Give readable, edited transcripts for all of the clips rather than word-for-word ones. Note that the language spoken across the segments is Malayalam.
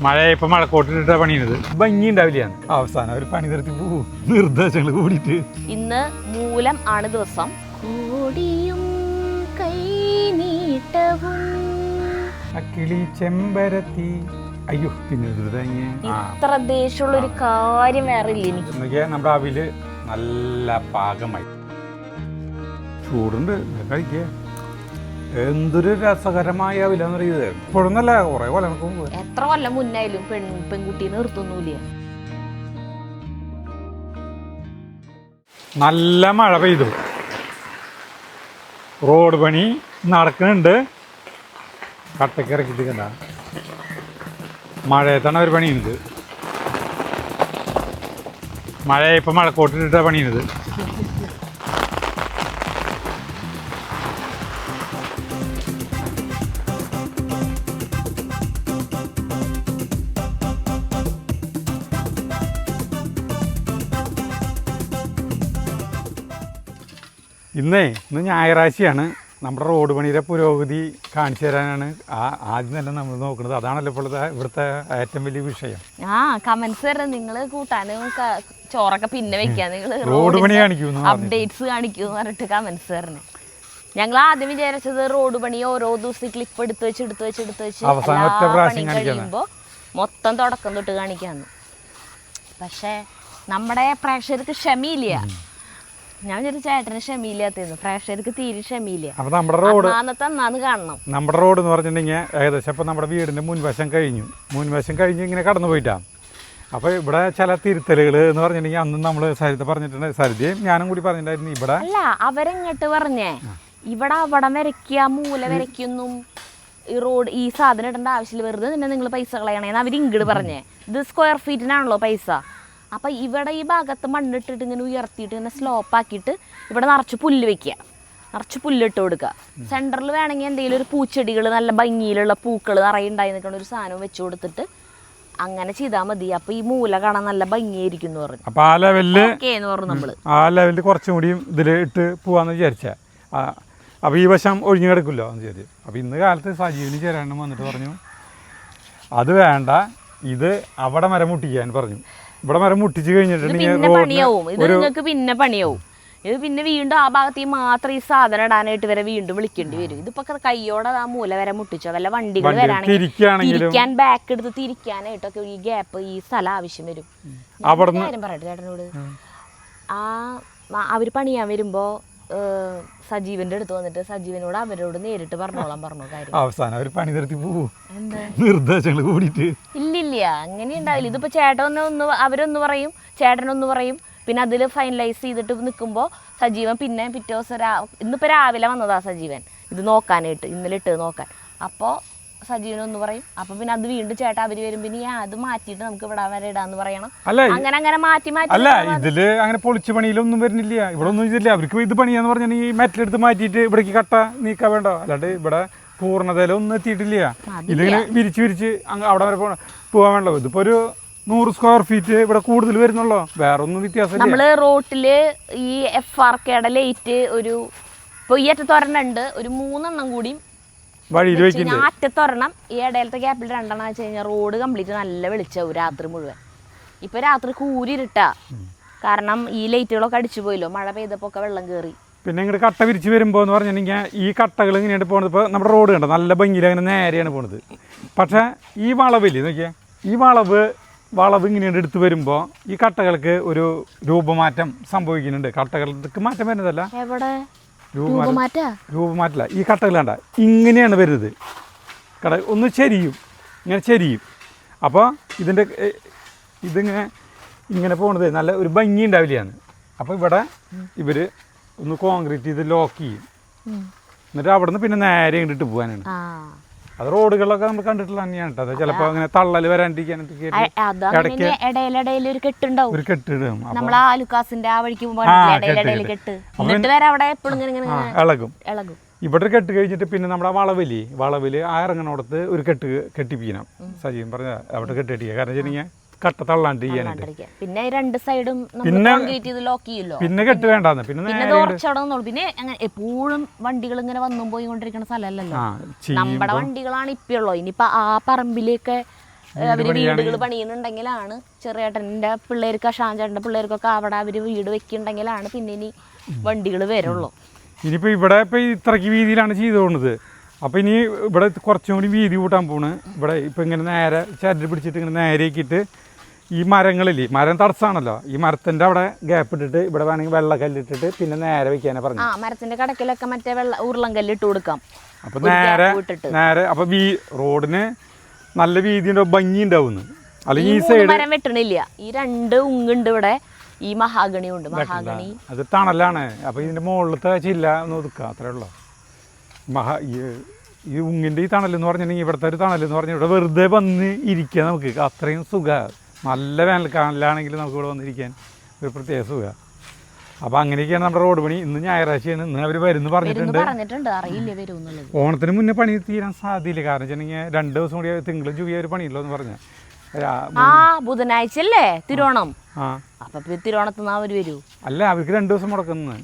മഴ ഇപ്പൊ മഴക്കോട്ടിട്ട പണിയുന്നത് ഭംഗി ഉണ്ടാവില്ല. അവസാനം ഒരു പണി നിർത്തി പോകും നിർദ്ദേശങ്ങൾ കൂടിയിട്ട്. ഇന്ന് മൂലം ആണ് ദിവസം. കോടിയും കൈനീട്ടവും അക്കിളി ചെമ്പരത്തി. അയ്യോ പിന്നെ ഇത്ര ദേശമുള്ള ഒരു കാര്യം വേറെ ഇല്ല എനിക്ക്. നമ്മുടെ അവില് നല്ല പാകമായി ചൂടുണ്ട് കഴിക്കുക. എന്തൊരു രസകരമായ അവിലെന്ന് പറയുന്നത്. ഇപ്പോഴൊന്നല്ല കുറെ കൊല്ലം എത്ര കൊല്ലം മുന്നായാലും പെൺകുട്ടീനെ നിർത്തുന്നില്ല. നല്ല മഴ പെയ്തു, റോഡ് പണി നടക്കുന്നുണ്ട്. കട്ടക്ക് ഇറക്കിട്ട് കണ്ട മഴയത്താണ് അവർ പണിയുന്നത്. മഴ ഇപ്പം മഴക്കോട്ടിട്ട പണിയുന്നത്. ഇന്ന് ഞായറാഴ്ചയാണ്. നമ്മുടെ റോഡ് പണിയുടെ പുരോഗതി കാണിച്ചു തരാനാണ് ആദ്യം തന്നെ നമ്മൾ നോക്കുന്നത്. അതാണല്ലോ ഇപ്പോഴത്തെ ഇവിടുത്തെ ഏറ്റവും വലിയ വിഷയം. കമന്റ്സ് വരെ നിങ്ങൾ കൂട്ടാനും ചോറൊക്കെ പിന്നെ വെക്കാൻ നിങ്ങൾ റോഡ് പണി കാണിക്കുന്നു, അപ്ഡേറ്റ്സ് കാണിക്കുന്നു പറഞ്ഞിട്ട് കമന്റ്സ് വരണേ. ഞങ്ങൾ ആദ്യം വിചാരിച്ചത് റോഡ് പണി ഓരോ ദിവസം ക്ലിപ്പ് എടുത്ത് വെച്ച് കഴിയുമ്പോൾ മൊത്തം തുടക്കം തൊട്ട് കാണിക്കാന്ന്. പക്ഷെ നമ്മുടെ പ്രേക്ഷകർക്ക് ക്ഷമയില്ല. ഞാൻ വിചാരിച്ച ചേട്ടന് ക്ഷമയില്ലാത്തത്, പ്രേക്ഷകർക്ക് തീരെ ക്ഷമയില്ല. അപ്പൊ നമ്മുടെ റോഡ് കാണണം. നമ്മുടെ റോഡ് എന്ന് പറഞ്ഞിട്ടുണ്ടെങ്കിൽ ഏകദേശം ഇപ്പൊ നമ്മുടെ വീടിന്റെ മുൻവശം കഴിഞ്ഞ് ഇങ്ങനെ കടന്നു പോയിട്ടാ. അപ്പൊ ഇവിടെ ചില തിരുത്തലുകൾ എന്ന് പറഞ്ഞിട്ടുണ്ടെങ്കിൽ അന്ന് നമ്മള് സരിത പറഞ്ഞിട്ടുണ്ട്, സരിതയും ഞാനും കൂടി പറഞ്ഞിട്ടുണ്ടായിരുന്നു. ഇവിടെ അല്ല അവരെങ്ങോട്ട് പറഞ്ഞേ, ഇവിടെ അവിടം വരയ്ക്കുക മൂല വരയ്ക്കൊന്നും ഈ റോഡ് ഈ സാധനം ഇടേണ്ട ആവശ്യമില്ല, വെറുതെ തന്നെ നിങ്ങൾ പൈസ കളയണേന്ന് അവർ ഇങ്ങോട്ട് പറഞ്ഞേ. ഇത് സ്ക്വയർ ഫീറ്റിനാണല്ലോ പൈസ. അപ്പം ഇവിടെ ഈ ഭാഗത്ത് മണ്ണിട്ടിട്ട് ഇങ്ങനെ ഉയർത്തിയിട്ട് ഇങ്ങനെ സ്ലോപ്പാക്കിയിട്ട് ഇവിടെ നിറച്ച് പുല്ല് വെക്കുക, നിറച്ച് പുല്ലിട്ട് കൊടുക്കുക. സെൻറ്ററിൽ വേണമെങ്കിൽ എന്തെങ്കിലും ഒരു പൂച്ചെടികൾ നല്ല ഭംഗിയിലുള്ള പൂക്കൾ നിറയുണ്ടായി നിൽക്കുന്ന ഒരു സാധനം വെച്ച് കൊടുത്തിട്ട് അങ്ങനെ ചെയ്താൽ മതി. അപ്പം ഈ മൂല കാണാൻ നല്ല ഭംഗിയായിരിക്കും എന്ന് പറഞ്ഞു. അപ്പം ആ ലെവലിൽ നമ്മള് ആ ലെവലിൽ കുറച്ചും കൂടി ഇതിൽ ഇട്ട് പോവാന്ന് വിചാരിച്ച. അപ്പോൾ ഈ വശം ഒഴിഞ്ഞു കിടക്കുമല്ലോ എന്ന് വിചാരിച്ചു. അപ്പോൾ ഇന്ന് കാലത്ത് സജീവിന് ചേരാനും വന്നിട്ട് പറഞ്ഞു അത് വേണ്ട, ഇത് അവിടെ മരം മുട്ടിക്കാൻ പറഞ്ഞു. ഇവിടെ മരം മുട്ടിച്ച് കഴിഞ്ഞിട്ടുണ്ടെങ്കിൽ നിങ്ങൾക്ക് പിന്നെ പണിയാവും. ഇത് പിന്നെ വീണ്ടും ആ ഭാഗത്ത് മാത്രം ഈ സാധനം ഇടാനായിട്ട് വരെ വീണ്ടും വിളിക്കേണ്ടി വരും. ഇതിപ്പോ കയ്യോടെ ആ മൂല വരെ മുട്ടിച്ചോ, വല്ല വണ്ടികൾ വരാണെങ്കിൽ തിരിക്കാൻ ബാക്ക് എടുത്ത് തിരിക്കാനായിട്ടൊക്കെ ഈ ഗ്യാപ്പ് ഈ സ്ഥലം ആവശ്യം വരും. കാര്യം പറയട്ടെ ചേട്ടനോട്, അവര് പണിയാൻ വരുമ്പോ സജീവന്റെ അടുത്ത് വന്നിട്ട് സജീവനോട് അവരോട് നേരിട്ട് പറഞ്ഞോളാൻ പറഞ്ഞു കാര്യം. അവസാനം അവർ പണി നിർത്തി പോകും നിർദ്ദേശങ്ങൾ കൂടിയിട്ട്. ഇല്ല അങ്ങനെ ഉണ്ടാവില്ല. ഇതിപ്പോ അവരൊന്ന് പറയും, ചേട്ടനൊന്ന് പറയും, പിന്നെ അതിൽ ഫൈനലൈസ് ചെയ്തിട്ട് നിൽക്കുമ്പോൾ സജീവൻ പിന്നെ പിറ്റേ ദിവസം ഇന്നിപ്പോൾ രാവിലെ വന്നതാ സജീവൻ ഇത് നോക്കാനായിട്ട്, ഇന്നലെ ഇട്ട് നോക്കാൻ. അപ്പോൾ സജീവനൊന്ന് പറയും, അപ്പൊ പിന്നെ അത് വീണ്ടും ചേട്ടാ അവര് വരും, പിന്നെ അത് മാറ്റിയിട്ട് നമുക്ക് ഇവിടെ വരെ ഇടാന്ന് പറയണം. അങ്ങനെ മാറ്റി അല്ല ഇതില് അങ്ങനെ പൊളിച്ച പണിയിലൊന്നും വരുന്നില്ല. ഇവിടെ ഒന്നും ഇതില്ല. അവർക്ക് ഇത് പണിയാന്ന് പറഞ്ഞാൽ ഈ മെറ്റലെടുത്ത് മാറ്റിയിട്ട് ഇവിടേക്ക് കട്ട നീക്കാൻ വേണ്ട. അല്ലാണ്ട് ഇവിടെ പൂർണ്ണതയിലൊന്നും എത്തിയിട്ടില്ല. ഇതിങ്ങനെ വിരിച്ച് അവിടെ വരെ പോകാൻ വേണ്ട. ഇതിപ്പോ ഒരു 100 സ്ക്വയർ ഫീറ്റ് ഇവിടെ കൂടുതൽ വരുന്നുള്ളൂ, വേറെ ഒന്നും വ്യത്യാസം. നമ്മള് റോട്ടില് ഈ FRKയുടെ ലൈറ്റ് ഒരു ഇപ്പൊ ഈ അറ്റത്തൊരെണ്ണുണ്ട്, ഒരു 3 എണ്ണം കൂടി വഴിയിൽ വെക്കുന്നത്. അറ്റത്തൊരെണ്ണം ഈ ഇടയിലത്തെ ഗ്യാപ്പിൽ 2 എണ്ണം വെച്ച് കഴിഞ്ഞാൽ റോഡ് കംപ്ലീറ്റ് നല്ല വെളിച്ചാവും രാത്രി മുഴുവൻ. ഇപ്പൊ രാത്രി കൂരിട്ടാ, കാരണം ഈ ലൈറ്റുകളൊക്കെ അടിച്ചു പോയല്ലോ, മഴ പെയ്തപ്പോ ഒക്കെ വെള്ളം കയറി. പിന്നെ ഇങ്ങോട്ട് കട്ട വിരിച്ച് വരുമ്പോൾ എന്ന് പറഞ്ഞിട്ടുണ്ടെങ്കിൽ ഈ കട്ടകൾ ഇങ്ങനെയാണ് പോകുന്നത്. ഇപ്പോൾ നമ്മുടെ റോഡ് കണ്ടോ നല്ല ഭംഗിയിൽ അങ്ങനെ നേരെയാണ് പോകുന്നത്. പക്ഷേ ഈ വളവില്ലേ നോക്കിയാൽ, ഈ വളവ് ഇങ്ങനെയാണ് എടുത്ത് വരുമ്പോൾ ഈ കട്ടകൾക്ക് ഒരു രൂപമാറ്റം സംഭവിക്കുന്നുണ്ട്. കട്ടകൾക്ക് മാറ്റം വരുന്നതല്ല, രൂപമാറ്റല്ല, ഈ കട്ടകൾ കണ്ട ഇങ്ങനെയാണ് വരുന്നത്. ഒന്ന് ഇങ്ങനെ ചെരിയും. അപ്പോൾ ഇതിങ്ങനെ പോണത് നല്ല ഒരു ഭംഗി ഉണ്ടാവില്ലാണ്. അപ്പോൾ ഇവിടെ ഇവർ ഒന്ന് കോൺക്രീറ്റ് ചെയ്ത് ലോക്ക് ചെയ്യും, എന്നിട്ട് അവിടെ നിന്ന് പിന്നെ നേരെ ഇങ്ങോട്ട് പോകാനാണ്. അത് റോഡുകളിലൊക്കെ നമ്മൾ കണ്ടിട്ടുള്ള തന്നെയാണ് കേട്ടോ. അത് ചിലപ്പോൾ അങ്ങനെ തള്ളല് വരാണ്ടിരിക്കാനൊക്കെ ഒരു കെട്ടിടും, ഇളകും. ഇവിടെ ഒരു കെട്ട് കഴിഞ്ഞിട്ട് പിന്നെ നമ്മുടെ വളവില് ആ ഇറങ്ങണോടത്ത് ഒരു കെട്ടിപ്പിക്കണം. സജീവൻ പറഞ്ഞ അവിടെ കെട്ടിക്കുക, കാരണം വെച്ചിട്ടുണ്ടെങ്കിൽ കട്ട തള്ളാണ്ട് ചെയ്യാനായിട്ട്. പിന്നെ 2 സൈഡും പിന്നെ കെട്ട് വേണ്ടാന്ന്. പിന്നെ എപ്പോഴും വണ്ടികൾ ഇങ്ങനെ വന്നും പോയിക്കൊണ്ടിരിക്കുന്ന സ്ഥലമല്ലല്ലോ, നമ്മുടെ വണ്ടികളാണ് ഇപ്പുള്ളൂ. ഇനിയിപ്പോ ആ പറമ്പിലേക്ക് അവര് വീടുകൾ പണിയുന്നുണ്ടെങ്കിലാണ് ചെറിയേട്ടൻ്റെ പിള്ളേർക്ക് ഷാൻചേട്ടൻ്റെ പിള്ളേർക്കൊക്കെ അവിടെ അവര് വീട് വെക്കുന്നുണ്ടെങ്കിലാണ് പിന്നെ ഇനി വണ്ടികൾ വരുള്ളൂ. ഇനിയിപ്പോൾ ഇവിടെ ഇപ്പോൾ ഇത്രയ്ക്ക് വീതിയിലാണ് ചെയ്തു പോകുന്നത്. അപ്പോൾ ഇനി ഇവിടെ കുറച്ചും കൂടി വീതി കൂട്ടാൻ പോണ്. ഇവിടെ ഇപ്പോൾ ഇങ്ങനെ നേരെ ചരട് പിടിച്ചിട്ട് ഇങ്ങനെ നേരെയാക്കിയിട്ട് ഈ മരങ്ങളില്ലേ, മരം തടസ്സമാണല്ലോ, ഈ മരത്തിൻ്റെ അവിടെ ഗ്യാപ്പ് ഇട്ടിട്ട് ഇവിടെ വേണമെങ്കിൽ വെള്ളക്കല്ലിട്ടിട്ട് പിന്നെ നേരെ വെക്കാനാണ് പറഞ്ഞു. മരത്തിൻ്റെ കടക്കിലൊക്കെ മറ്റേ ഉരുളങ്കല്ല് ഇട്ട് കൊടുക്കാം. അപ്പോൾ നേരെ അപ്പോൾ റോഡിന് നല്ല വീതി ഉണ്ടാവും, ഭംഗി ഉണ്ടാവുന്നു. അല്ലെങ്കിൽ ഈ സൈഡ് മരം വെട്ടണില്ല, ഈ 2 ഉങ്ങുണ്ട് ഇവിടെ, ഈ മഹാഗണി ഉണ്ട്. മഹാഗണി അത് തണലാണ്. അപ്പോൾ ഇതിൻ്റെ മുകളിലത്തെ ചില്ല ഒന്ന് ഒതുക്കുക, അത്രേ ഉള്ളൂ. ഈ ഉങ്ങിൻ്റെ ഈ തണലെന്ന് പറഞ്ഞിട്ടുണ്ടെങ്കിൽ ഇവിടുത്തെ ഒരു തണലെന്ന് പറഞ്ഞാൽ ഇവിടെ വെറുതെ വന്ന് ഇരിക്കുക, നമുക്ക് അത്രയും സുഖമാണ്. നല്ല വേനൽക്കാലാണെങ്കിൽ നമുക്ക് ഇവിടെ വന്നിരിക്കാൻ ഒരു പ്രത്യേക സുഖമാണ്. അപ്പോൾ അങ്ങനെയൊക്കെയാണ് നമ്മുടെ റോഡ് പണി. ഇന്ന് ഞായറാഴ്ചയാണ്, ഇന്ന് അവർ വരുന്നു പറഞ്ഞിട്ടുണ്ട്. അറിയില്ല വരുന്നുള്ളത്. ഓണത്തിന് മുന്നേ പണി തീരാൻ സാധ്യതയില്ല. കാരണം വെച്ചിട്ടുണ്ടെങ്കിൽ 2 ദിവസം കൂടി തിങ്കളും ചൊവ്വ ഒരു പണിയില്ലോ എന്ന് പറഞ്ഞാൽ ബുധനാഴ്ച അല്ലേ തിരുവോണം. അപ്പൊ തിരുവോണത്തിന് അവർ വരൂ. അല്ല, അവർക്ക് 2 ദിവസം മുടക്കുന്നത്.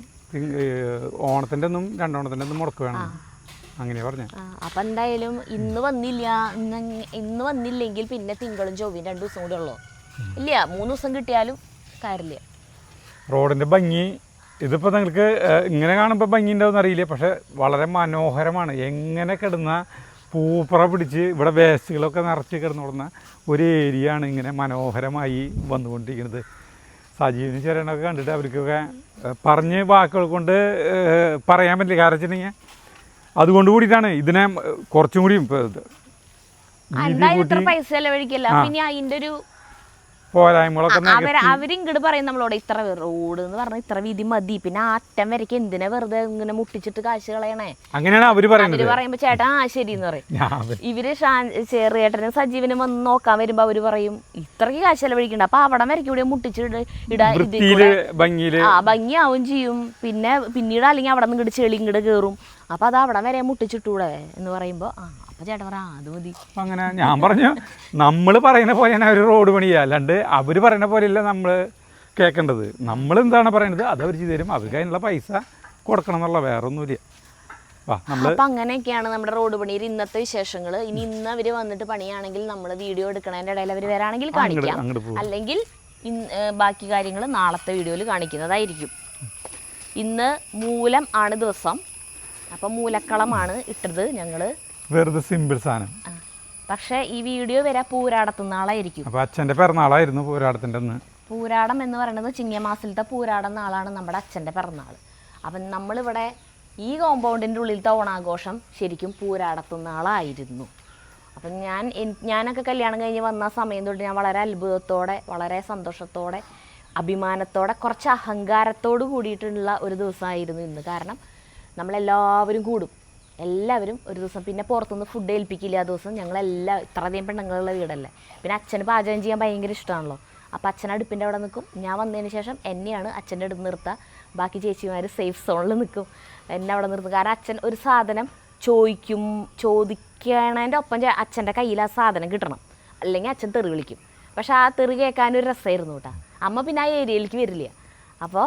ഓണത്തിൻ്റെ ഒന്നും രണ്ടോണത്തിൻ്റെ ഒന്നും മുടക്ക് വേണം, അങ്ങനെയാ പറഞ്ഞ. അപ്പൊ എന്തായാലും ഇന്ന് വന്നില്ലെങ്കിൽ പിന്നെ തിങ്കളും ചൊവ്വയും 2 ദിവസം കൂടെ ഉള്ളൂ. ഇല്ല, 3 ദിവസം കിട്ടിയാലും കാര്യമില്ല. റോഡിൻ്റെ ഭംഗി ഇതിപ്പോൾ നിങ്ങൾക്ക് ഇങ്ങനെ കാണുമ്പോൾ ഭംഗി ഉണ്ടാവും അറിയില്ല, പക്ഷെ വളരെ മനോഹരമാണ്. എങ്ങനെ കിടന്ന പൂപ്പറ പിടിച്ച് ഇവിടെ വേസ്റ്റുകളൊക്കെ നിറച്ച് കിടന്നുകൊടുന്ന ഒരു ഏരിയ ആണ് ഇങ്ങനെ മനോഹരമായി വന്നുകൊണ്ടിരിക്കുന്നത്. സജീവിന് ചെറിയനൊക്കെ കണ്ടിട്ട് അവർക്കൊക്കെ പറഞ്ഞ് വാക്കുകൾ കൊണ്ട് പറയാൻ പറ്റില്ല. കാരണം വെച്ചിട്ടുണ്ടെങ്കിൽ അതുകൊണ്ട് കൂടിയിട്ടാണ് ഇതിനെ കുറച്ചും കൂടി പൈസ ചെലവഴിക്കല്ല, പിന്നെ അതിൻ്റെ ഒരു പോരായ്മകളൊക്കെ അവരിങ്ങോട്ട് പറയും നമ്മളോട് ഇത്ര റോഡ് എന്ന് പറഞ്ഞാൽ ഇത്ര വീതി മതി, പിന്നെ ആ അറ്റം വരയ്ക്ക് എന്തിനാ വെറുതെ ഇങ്ങനെ മുട്ടിച്ചിട്ട് കാശ് കളയണേ, അങ്ങനെയാണ് അവര് പറയുമ്പോ ചേട്ടാ ശരി എന്ന് പറയും. ഇവര് ചെറിയേട്ടനും സജീവനും വന്ന് നോക്കാൻ വരുമ്പോ അവര് പറയും ഇത്രയ്ക്ക് കാശ് ചെലവഴിക്കണ്ട, അപ്പൊ അവിടെ വരയ്ക്കൂടെ മുട്ടിച്ചിട്ട് ഭംഗിയാവും ചെയ്യും. പിന്നെ പിന്നീട് അല്ലെങ്കിൽ അവിടെ നിന്ന് ഇങ്ങോട്ട് ചെളി ഇങ്ങോട്ട് കയറും, അപ്പൊ അത് അവിടെ വരെ മുട്ടിച്ചിട്ടൂടെ എന്ന് പറയുമ്പോ അപ്പൊ ചേട്ടൻ പറയാ അത് മതി. അങ്ങനെ ഞാൻ പറഞ്ഞു, നമ്മൾ പറയുന്ന പോലെയാണ് അവർ റോഡ് പണിയുക, അല്ലാണ്ട് അവർ പറയുന്ന പോലെയല്ല നമ്മൾ കേൾക്കേണ്ടത്. നമ്മൾ എന്താണ് പറയണത് അത് അവർ ചെയ്തു തരും, അവർക്ക് അതിനുള്ള പൈസ കൊടുക്കണം എന്നുള്ള വേറെ ഒന്നുമില്ല. അപ്പൊ അങ്ങനെയൊക്കെയാണ് നമ്മുടെ റോഡ് പണിയിൽ ഇന്നത്തെ വിശേഷങ്ങൾ. ഇന്ന് അവര് വന്നിട്ട് പണിയാണെങ്കിൽ നമ്മൾ വീഡിയോ എടുക്കണതിന്റെ ഇടയിൽ അവർ വരാണെങ്കിൽ കാണിക്കാം, അല്ലെങ്കിൽ ബാക്കി കാര്യങ്ങൾ നാളത്തെ വീഡിയോയിൽ കാണിക്കുന്നതായിരിക്കും. ഇന്ന് മൂലം ആണ് ദിവസം, അപ്പൊ മൂലക്കളമാണ് ഇട്ടത് ഞങ്ങള്, വെറുതെ സിമ്പിൾ സാധനം. പക്ഷെ ഈ വീഡിയോ വരെ പൂരാടത്തുന്നാളായിരിക്കും. അപ്പൊ അച്ഛന്റെ പിറന്നാളായിരുന്നു പൂരാടത്തിന്റെ അന്ന്. പൂരാടം എന്ന് പറയുന്നത് ചിങ്ങമാസത്തിലത്തെ പൂരാടം നാളാണ് നമ്മുടെ അച്ഛന്റെ പിറന്നാൾ. അപ്പം നമ്മളിവിടെ ഈ കോമ്പൗണ്ടിൻ്റെ ഉള്ളിലത്തെ ഓണാഘോഷം ശരിക്കും പൂരാടത്തുന്നാളായിരുന്നു. അപ്പം ഞാനൊക്കെ കല്യാണം കഴിഞ്ഞ് വന്ന സമയം തൊട്ട് ഞാൻ വളരെ അത്ഭുതത്തോടെ, വളരെ സന്തോഷത്തോടെ, അഭിമാനത്തോടെ, കുറച്ച് അഹങ്കാരത്തോട് കൂടിയിട്ടുള്ള ഒരു ദിവസമായിരുന്നു ഇന്ന്. കാരണം നമ്മളെല്ലാവരും കൂടും, എല്ലാവരും ഒരു ദിവസം. പിന്നെ പുറത്തുനിന്ന് ഫുഡ് ഏൽപ്പിക്കില്ല ആ ദിവസം. ഞങ്ങളെല്ലാം ഇത്രയധികം പെണ്ണുങ്ങളുള്ള വീടല്ലേ, പിന്നെ അച്ഛന് പാചകം ചെയ്യാൻ ഭയങ്കര ഇഷ്ടമാണല്ലോ. അപ്പോൾ അച്ഛൻ അടുപ്പിൻ്റെ അവിടെ നിൽക്കും, ഞാൻ വന്നതിന് ശേഷം എന്നെയാണ് അച്ഛൻ്റെ അടുത്ത് നിർത്തുക, ബാക്കി ചേച്ചിമാർ സേഫ് സോണിൽ നിൽക്കും, എന്നെ അവിടെ നിർത്തും. കാരണം അച്ഛൻ ഒരു സാധനം ചോദിക്കണതിൻ്റെ ഒപ്പം അച്ഛൻ്റെ കയ്യിൽ ആ സാധനം കിട്ടണം, അല്ലെങ്കിൽ അച്ഛൻ തെറി വിളിക്കും. പക്ഷെ ആ തെറി കേൾക്കാനൊരു രസമായിരുന്നു കേട്ടോ. അമ്മ പിന്നെ ആ ഏരിയയിലേക്ക് വരില്ല. അപ്പോൾ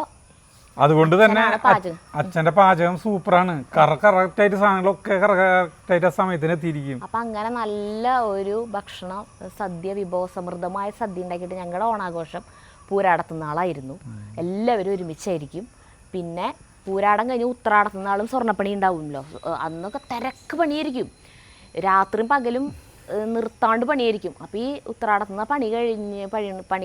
അതുകൊണ്ട് തന്നെ അച്ഛന്റെ പാചകം സൂപ്പറാണ്. കറക്റ്റായിട്ട് സാധനങ്ങളൊക്കെ കറക്റ്റായിട്ട് ആ സമയത്തിന് എത്തിയിരിക്കും. അപ്പം അങ്ങനെ നല്ല ഒരു ഭക്ഷണം, സദ്യ, വിഭവസമൃദ്ധമായ സദ്യ ഉണ്ടാക്കിയിട്ട് ഞങ്ങളുടെ ഓണാഘോഷം പൂരാടത്തുന്നാളായിരുന്നു. എല്ലാവരും ഒരുമിച്ചായിരിക്കും. പിന്നെ പൂരാടം കഴിഞ്ഞ് ഉത്രാടത്തുന്നാളും സ്വർണ്ണപ്പണി ഉണ്ടാവുമല്ലോ, അന്നൊക്കെ തിരക്ക് പണിയായിരിക്കും, രാത്രിയും പകലും നിർത്താണ്ട് പണിയായിരിക്കും. അപ്പോൾ ഈ ഉത്രാടത്തുന്ന പണി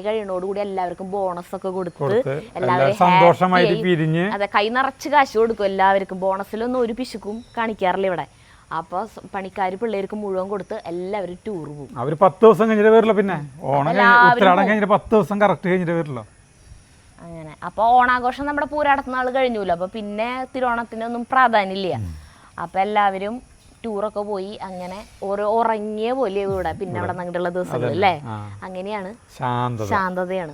കഴിയുന്നതോടുകൂടി എല്ലാവർക്കും ബോണസൊക്കെ കൊടുത്ത് എല്ലാവരും സന്തോഷമായിട്ട് പിരിഞ്ഞ്, അതെ, കൈ നിറച്ച് കാശ് കൊടുക്കും എല്ലാവർക്കും. ബോണസിലൊന്നും ഒരു പിശുക്കും കാണിക്കാറില്ല ഇവിടെ. അപ്പോൾ പണിക്കാർ പിള്ളേർക്ക് മുഴുവൻ കൊടുത്ത് എല്ലാവരും ടൂർ പോകും. അവർ 10 ദിവസം കഴിഞ്ഞിട്ട് വരില്ല, പിന്നെ ഉത്രാടം കഴിഞ്ഞിട്ട് 10 ദിവസം കറക്റ്റ് കഴിഞ്ഞിട്ട് വരില്ല. അങ്ങനെ അപ്പോൾ ഓണാഘോഷം നമ്മുടെ പൂരാടത്തുന്നാൾ കഴിഞ്ഞല്ലോ. അപ്പോൾ പിന്നെ തിരുവോണത്തിനൊന്നും പ്രാധാന്യമില്ല. അപ്പോൾ എല്ലാവരും ടൂറൊക്കെ പോയി അങ്ങനെ ഓരോ ഉറങ്ങിയ പോലെ ഇവിടെ പിന്നെ അവിടെ നിന്നിട്ടുള്ള ദിവസങ്ങൾ അല്ലേ, അങ്ങനെയാണ്, ശാന്തതയാണ്.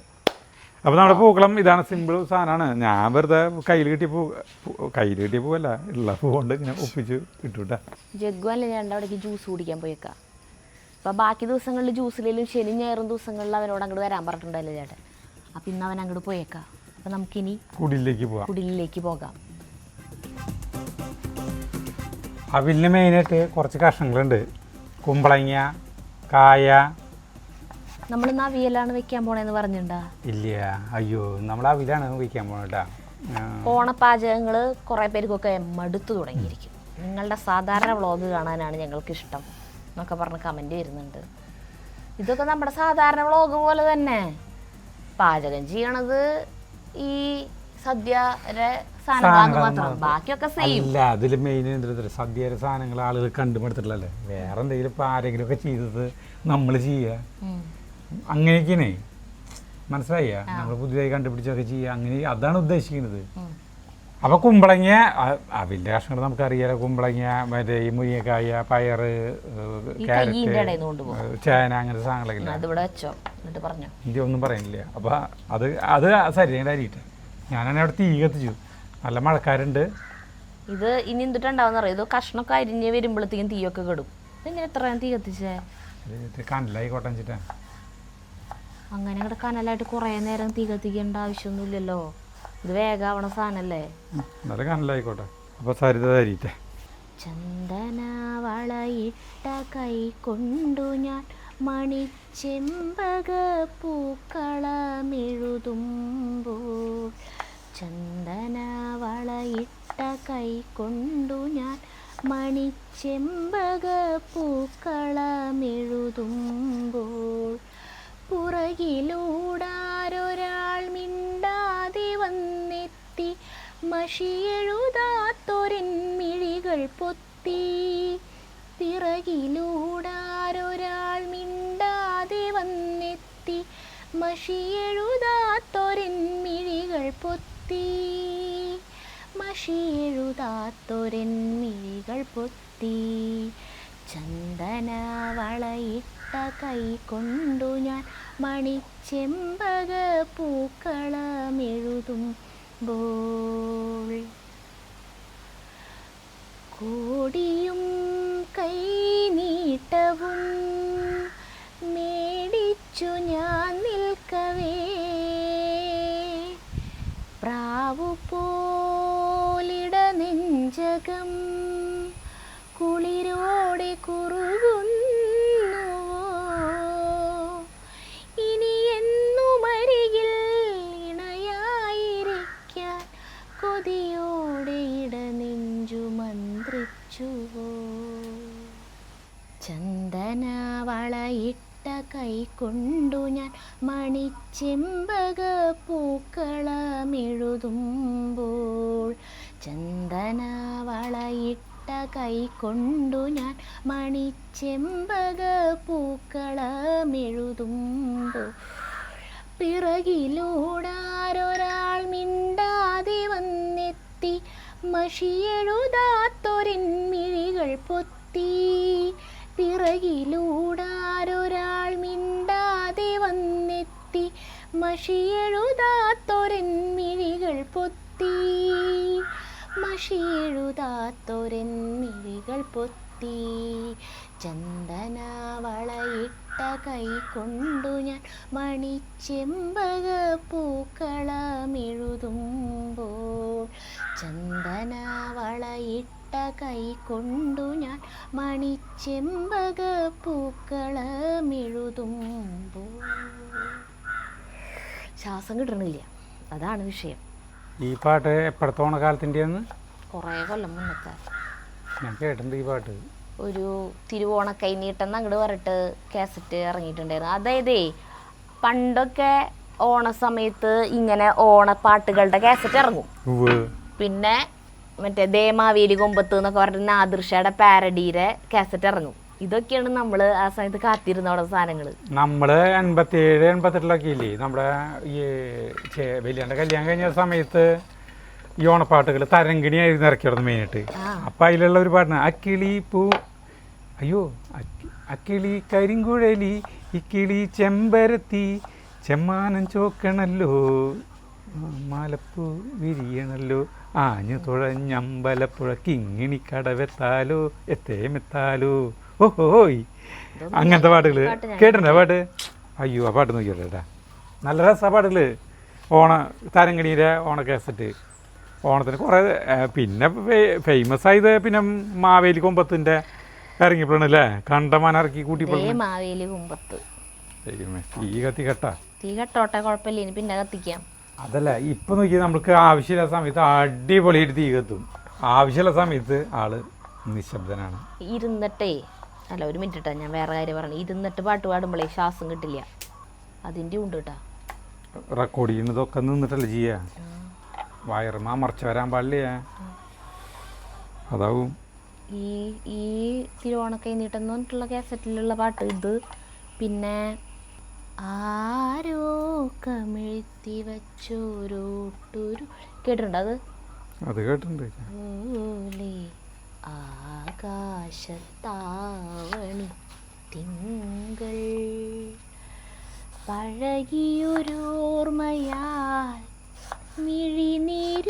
അപ്പോൾ നമ്മുടെ പൂക്കളം ഇതാണ്, സിമ്പിൾ സാധനമാണ്. ഞാൻ വെറുതെ കയ്യിൽ കിട്ടിയ പൂവല്ല, ഉള്ള പൂ കൊണ്ട് ഇങ്ങനെ ഒപ്പിച്ച് ഇട്ടുട്ടാ. ജഗ്ഗു അല്ലേ ഞാൻ അവിടേക്ക് ജ്യൂസ് കുടിക്കാൻ പോയേക്കാം. അപ്പോൾ ബാക്കി ദിവസങ്ങളിൽ ജ്യൂസിലും ശനി ഞായറും ദിവസങ്ങളിൽ അവനോട് അങ്ങോട്ട് വരാൻ പറഞ്ഞിട്ടുണ്ടല്ലോ ചേട്ടൻ. അപ്പം ഇന്ന് അവൻ അങ്ങോട്ട് പോയേക്കാം. അപ്പം നമുക്കിനി കുടിലേക്ക് പോകാം. അവിലിന് മെയിനായിട്ട് കുറച്ച് കഷ്ണങ്ങളുണ്ട്. കുമ്പളങ്ങ, കായ, നമ്മൾ ഇന്ന് അവിയലാണ് വെക്കാൻ പോണേന്ന് പറഞ്ഞിട്ടുണ്ടാ? ഇല്ല, അയ്യോ നമ്മൾ അവിലാണ് വയ്ക്കാൻ പോണേട്ടാ. ഓണപ്പാചകങ്ങൾ കുറേ പേർക്കൊക്കെ മടുത്തു തുടങ്ങിയിരിക്കും. നിങ്ങളുടെ സാധാരണ വ്ളോഗ് കാണാനാണ് ഞങ്ങൾക്ക് ഇഷ്ടം എന്നൊക്കെ പറഞ്ഞ് കമൻറ്റ് വരുന്നുണ്ട്. ഇതൊക്കെ നമ്മുടെ സാധാരണ വ്ളോഗ് പോലെ തന്നെ. പാചകം ചെയ്യണത് ഈ സദ്യയുടെ സാധനങ്ങളാണ് മാത്രം, ബാക്കിയൊക്കെ സെയിം. അല്ല, അതിൽ മെയിൻ എന്താ സദ്യയുടെ സാധനങ്ങൾ ആളുകൾ കണ്ടുപിടുത്തിട്ടുള്ളല്ലേ. വേറെ എന്തെങ്കിലും ഇപ്പം ആരെങ്കിലും ഒക്കെ ചെയ്തത് നമ്മൾ ചെയ്യുക, അങ്ങനെയൊക്കെയാണ്. മനസ്സിലായ നമ്മൾ പുതിയതായി കണ്ടുപിടിച്ചൊക്കെ ചെയ്യുക, അങ്ങനെ അതാണ് ഉദ്ദേശിക്കുന്നത്. അപ്പൊ കുമ്പളങ്ങ അവിന്റെ കഷ്ണങ്ങൾ നമുക്കറിയാലോ. കുമ്പളങ്ങ, മറ്റേ ഈ മുരിങ്ങക്കായ, പയറ്, ക്യാരറ്റ്, ചേന, അങ്ങനത്തെ സാധനങ്ങളൊക്കെ ഇന്ത്യ ഒന്നും പറയുന്നില്ല. അപ്പൊ അത് ശരീരം അരിയിട്ട് ഞാനാണ് അവിടെ തീ കത്തിച്ചു. നല്ല മഴക്കാരുണ്ട്. ഇത് ഇനി എന്തിട്ടുണ്ടാവുന്ന അറിയാം. ഇത് കഷ്ണമൊക്കെ അരിഞ്ഞ് വരുമ്പോഴത്തേക്കും തീയൊക്കെ കെടും. പിന്നെ എത്ര തീ കത്തിച്ചേ? കനലായിക്കോട്ടെ വെച്ചിട്ടാ. അങ്ങനെ ഇവിടെ കനലായിട്ട് കുറേ നേരം തീ കത്തിക്കേണ്ട ആവശ്യമൊന്നുമില്ലല്ലോ. ഇത് വേഗാവണ സാധനല്ലേ. നല്ല കനലായിക്കോട്ടെ. അപ്പൊ സരിത അരിയിട്ടെ. ചന്ദന വളയിട്ട കൈ കൊണ്ടു ഞാൻ മണിച്ചെമ്പക പൂക്കളമെഴുതുമ്പോൾ, ചന്ദന വളയിട്ട കൈ കൊണ്ടു ഞാൻ മണിച്ചെമ്പക പൂക്കളമെഴുതുമ്പോൾ, പുറകിലൂടാരൊരാൾ മിണ്ടാതെ വന്നെത്തി മഷിയെഴുതാത്തൊരൻ മിഴികൾ പൊത്തി. പിറകിലൂടാരൊരാൾ മിണ്ടാതെ വന്നെത്തി മഷിയെഴുതാത്തൊരൻ മിഴികൾ പൊത്തി, മഷിയെഴുതാത്തൊരൻ മിഴികൾ പൊത്തി. ചന്ദന വളയിട്ട കൈ കൊണ്ടു ഞാൻ മണിച്ചെമ്പക പൂക്കളമെഴുതുമ്പോൾ, കോടിയും കൈനീട്ടവും മേടിച്ചു ഞാൻ നിൽക്കവേ, പ്രാവു പോലിട നെഞ്ചകം കുളിരോടെ കുറുകുന്നുവോ, ഇനി എന്നുമരികിൽ ഇണയായിരിക്കാൻ കൊതിയോടെ ഇടനെഞ്ചു മന്ത്രിച്ചുവോ. ചന്ദന വളയിട്ട കൈ കൊണ്ടു ഞാൻ മണിച്ചെമ്പക പൂക്കളമെഴുതുമ്പോൾ, ചന്ദന വളയിട്ട കൈ കൊണ്ടു ഞാൻ മണിച്ചെമ്പക പൂക്കളമെഴുതുമ്പോൾ, പിറകിലൂടാരൊരാൾ മിണ്ടാതെ വന്നെത്തി മഷിയെഴുതാത്തൊരൻ മിഴികൾ പൊത്തി. പിറകിലൂടാരൊരാൾ മിണ്ടാതെ വന്നെത്തി മഷിയെഴുതാത്തൊരൻ മിഴികൾ പൊത്തി, മഷിയെഴുതാത്തൊരൻ മിഴികൾ പൊത്തി. ചന്ദന വളയിട്ട കൈ കൊണ്ടു ഞാൻ മണിച്ചെമ്പക പൂക്കളമെഴുതുമ്പോൾ, ചന്ദന വളയിട്ട കൈ കൊണ്ടു ഞാൻ മണിച്ചെമ്പക പൂക്കളമെഴുതുമ്പോൾ. ശ്വാസം കിട്ടണില്ല, അതാണ് വിഷയം. ഈ പാട്ട് എപ്പോഴത്തെ ഓണക്കാലത്തിൻ്റെയെന്ന്? കുറേ കൊല്ലം മുന്നത്തെ. ഞാൻ കേട്ടിട്ടുണ്ട് ഈ പാട്ട്. ഒരു തിരുവോണക്കൈനീട്ടെന്ന് അങ്ങോട്ട് പറഞ്ഞിട്ട് കാസറ്റ് ഇറങ്ങിയിട്ടുണ്ടായിരുന്നു. അതായത് പണ്ടൊക്കെ ഓണ സമയത്ത് ഇങ്ങനെ ഓണപ്പാട്ടുകളുടെ കാസറ്റ് ഇറങ്ങും. പിന്നെ മറ്റേ ദേമാവേലി കൊമ്പത്ത് എന്നൊക്കെ പറഞ്ഞിട്ട് നാദിർഷയുടെ പാരഡിയുടെ കാസറ്റ് ഇറങ്ങും. ഇതൊക്കെയാണ് നമ്മൾ ആ സമയത്ത് കാത്തിരുന്ന അവിടെ സാധനങ്ങൾ. നമ്മൾ 87, 88 ഇല്ലേ നമ്മുടെ ഈ വലിയാൻ്റെ കല്യാണം കഴിഞ്ഞ സമയത്ത് ഈ ഓണപ്പാട്ടുകൾ തരങ്കിണിയായിരുന്നു ഇറക്കിയിരുന്നു മെയിനായിട്ട്. അപ്പം അതിലുള്ള ഒരു പാട്ടാണ് അക്കിളി പൂ, അയ്യോ അക്കിളി കരിങ്കുഴലി, ഇക്കിളി ചെമ്പരത്തി, ചെമ്മാനം ചോക്കണല്ലോ, മാലപ്പൂ വിരിയണല്ലോ, ആഞ്ഞു തുഴഞ്ഞമ്പലപ്പുഴ കിങ്ങിണി കടവെത്താലോ എത്തേമെത്താലോ, ഓഹോയ്. അങ്ങനത്തെ പാട്ടുകൾ കേട്ടിട്ടുണ്ടോ? പാട്ട് അയ്യോ ആ പാട്ട് നോക്കിയോട്ടാ, നല്ല രസമാണ് പാട്ടുകൾ. ഓണ തരങ്കണീൻ്റെ ഓണ കാസറ്റ് ഓണത്തിന് കുറേ. പിന്നെ ഫേമസ് ആയത് പിന്നെ മാവേലി കൊമ്പത്തിൻ്റെ ഇറങ്ങിയപ്പോഴാണ് അല്ലേ, കണ്ടമാനം ഇറക്കി കൂട്ടിയപ്പോൾ. മാവേലി കൊമ്പത്ത് ദൈവമേ, തീ കത്തി കെട്ടാ. തീ കെട്ടോട്ടെ, കുഴപ്പമില്ല, ഇനി പിന്നെ കത്തിക്കാം. അതല്ല, ഇപ്പൊ നോക്കി നമുക്ക് ആവശ്യമില്ല സമയത്ത് അടിപൊളിയായിട്ട് തീ കത്തും, ആവശ്യമുള്ള സമയത്ത് ആള് നിശബ്ദനാണ്. ഇരുന്നിട്ടേ അല്ല, ഒരു മിനിറ്റ് ഇട്ടാ, ഞാൻ വേറെ കാര്യം പറഞ്ഞു. ഇരുന്നിട്ട് പാട്ട് പാടുമ്പോഴേ ശ്വാസം കിട്ടില്ല, അതിൻ്റെ ഉണ്ട് കേട്ടാ. റെക്കോർഡ് ചെയ്യുന്നതൊക്കെ നിന്നിട്ടല്ലേ ചെയ്യാ, വയറുമാ മറച്ചു വരാൻ പാടില്ല, അതാവും. ഈ തിരുവോണക്കൈ നീട്ടെന്ന് പറഞ്ഞിട്ടുള്ള കാസറ്റിലുള്ള പാട്ട് ഇത്. പിന്നെ ആരോ കമിഴ്ത്തി വച്ചോരോട്ടൊരു കേട്ടിട്ടുണ്ടോ? അത് കേട്ടിട്ടുണ്ട്. ആകാശത്താവണി തിങ്കൾ പഴകിയൊരോർമ്മയാൽ മിഴിനീരുമായ്ക്കും,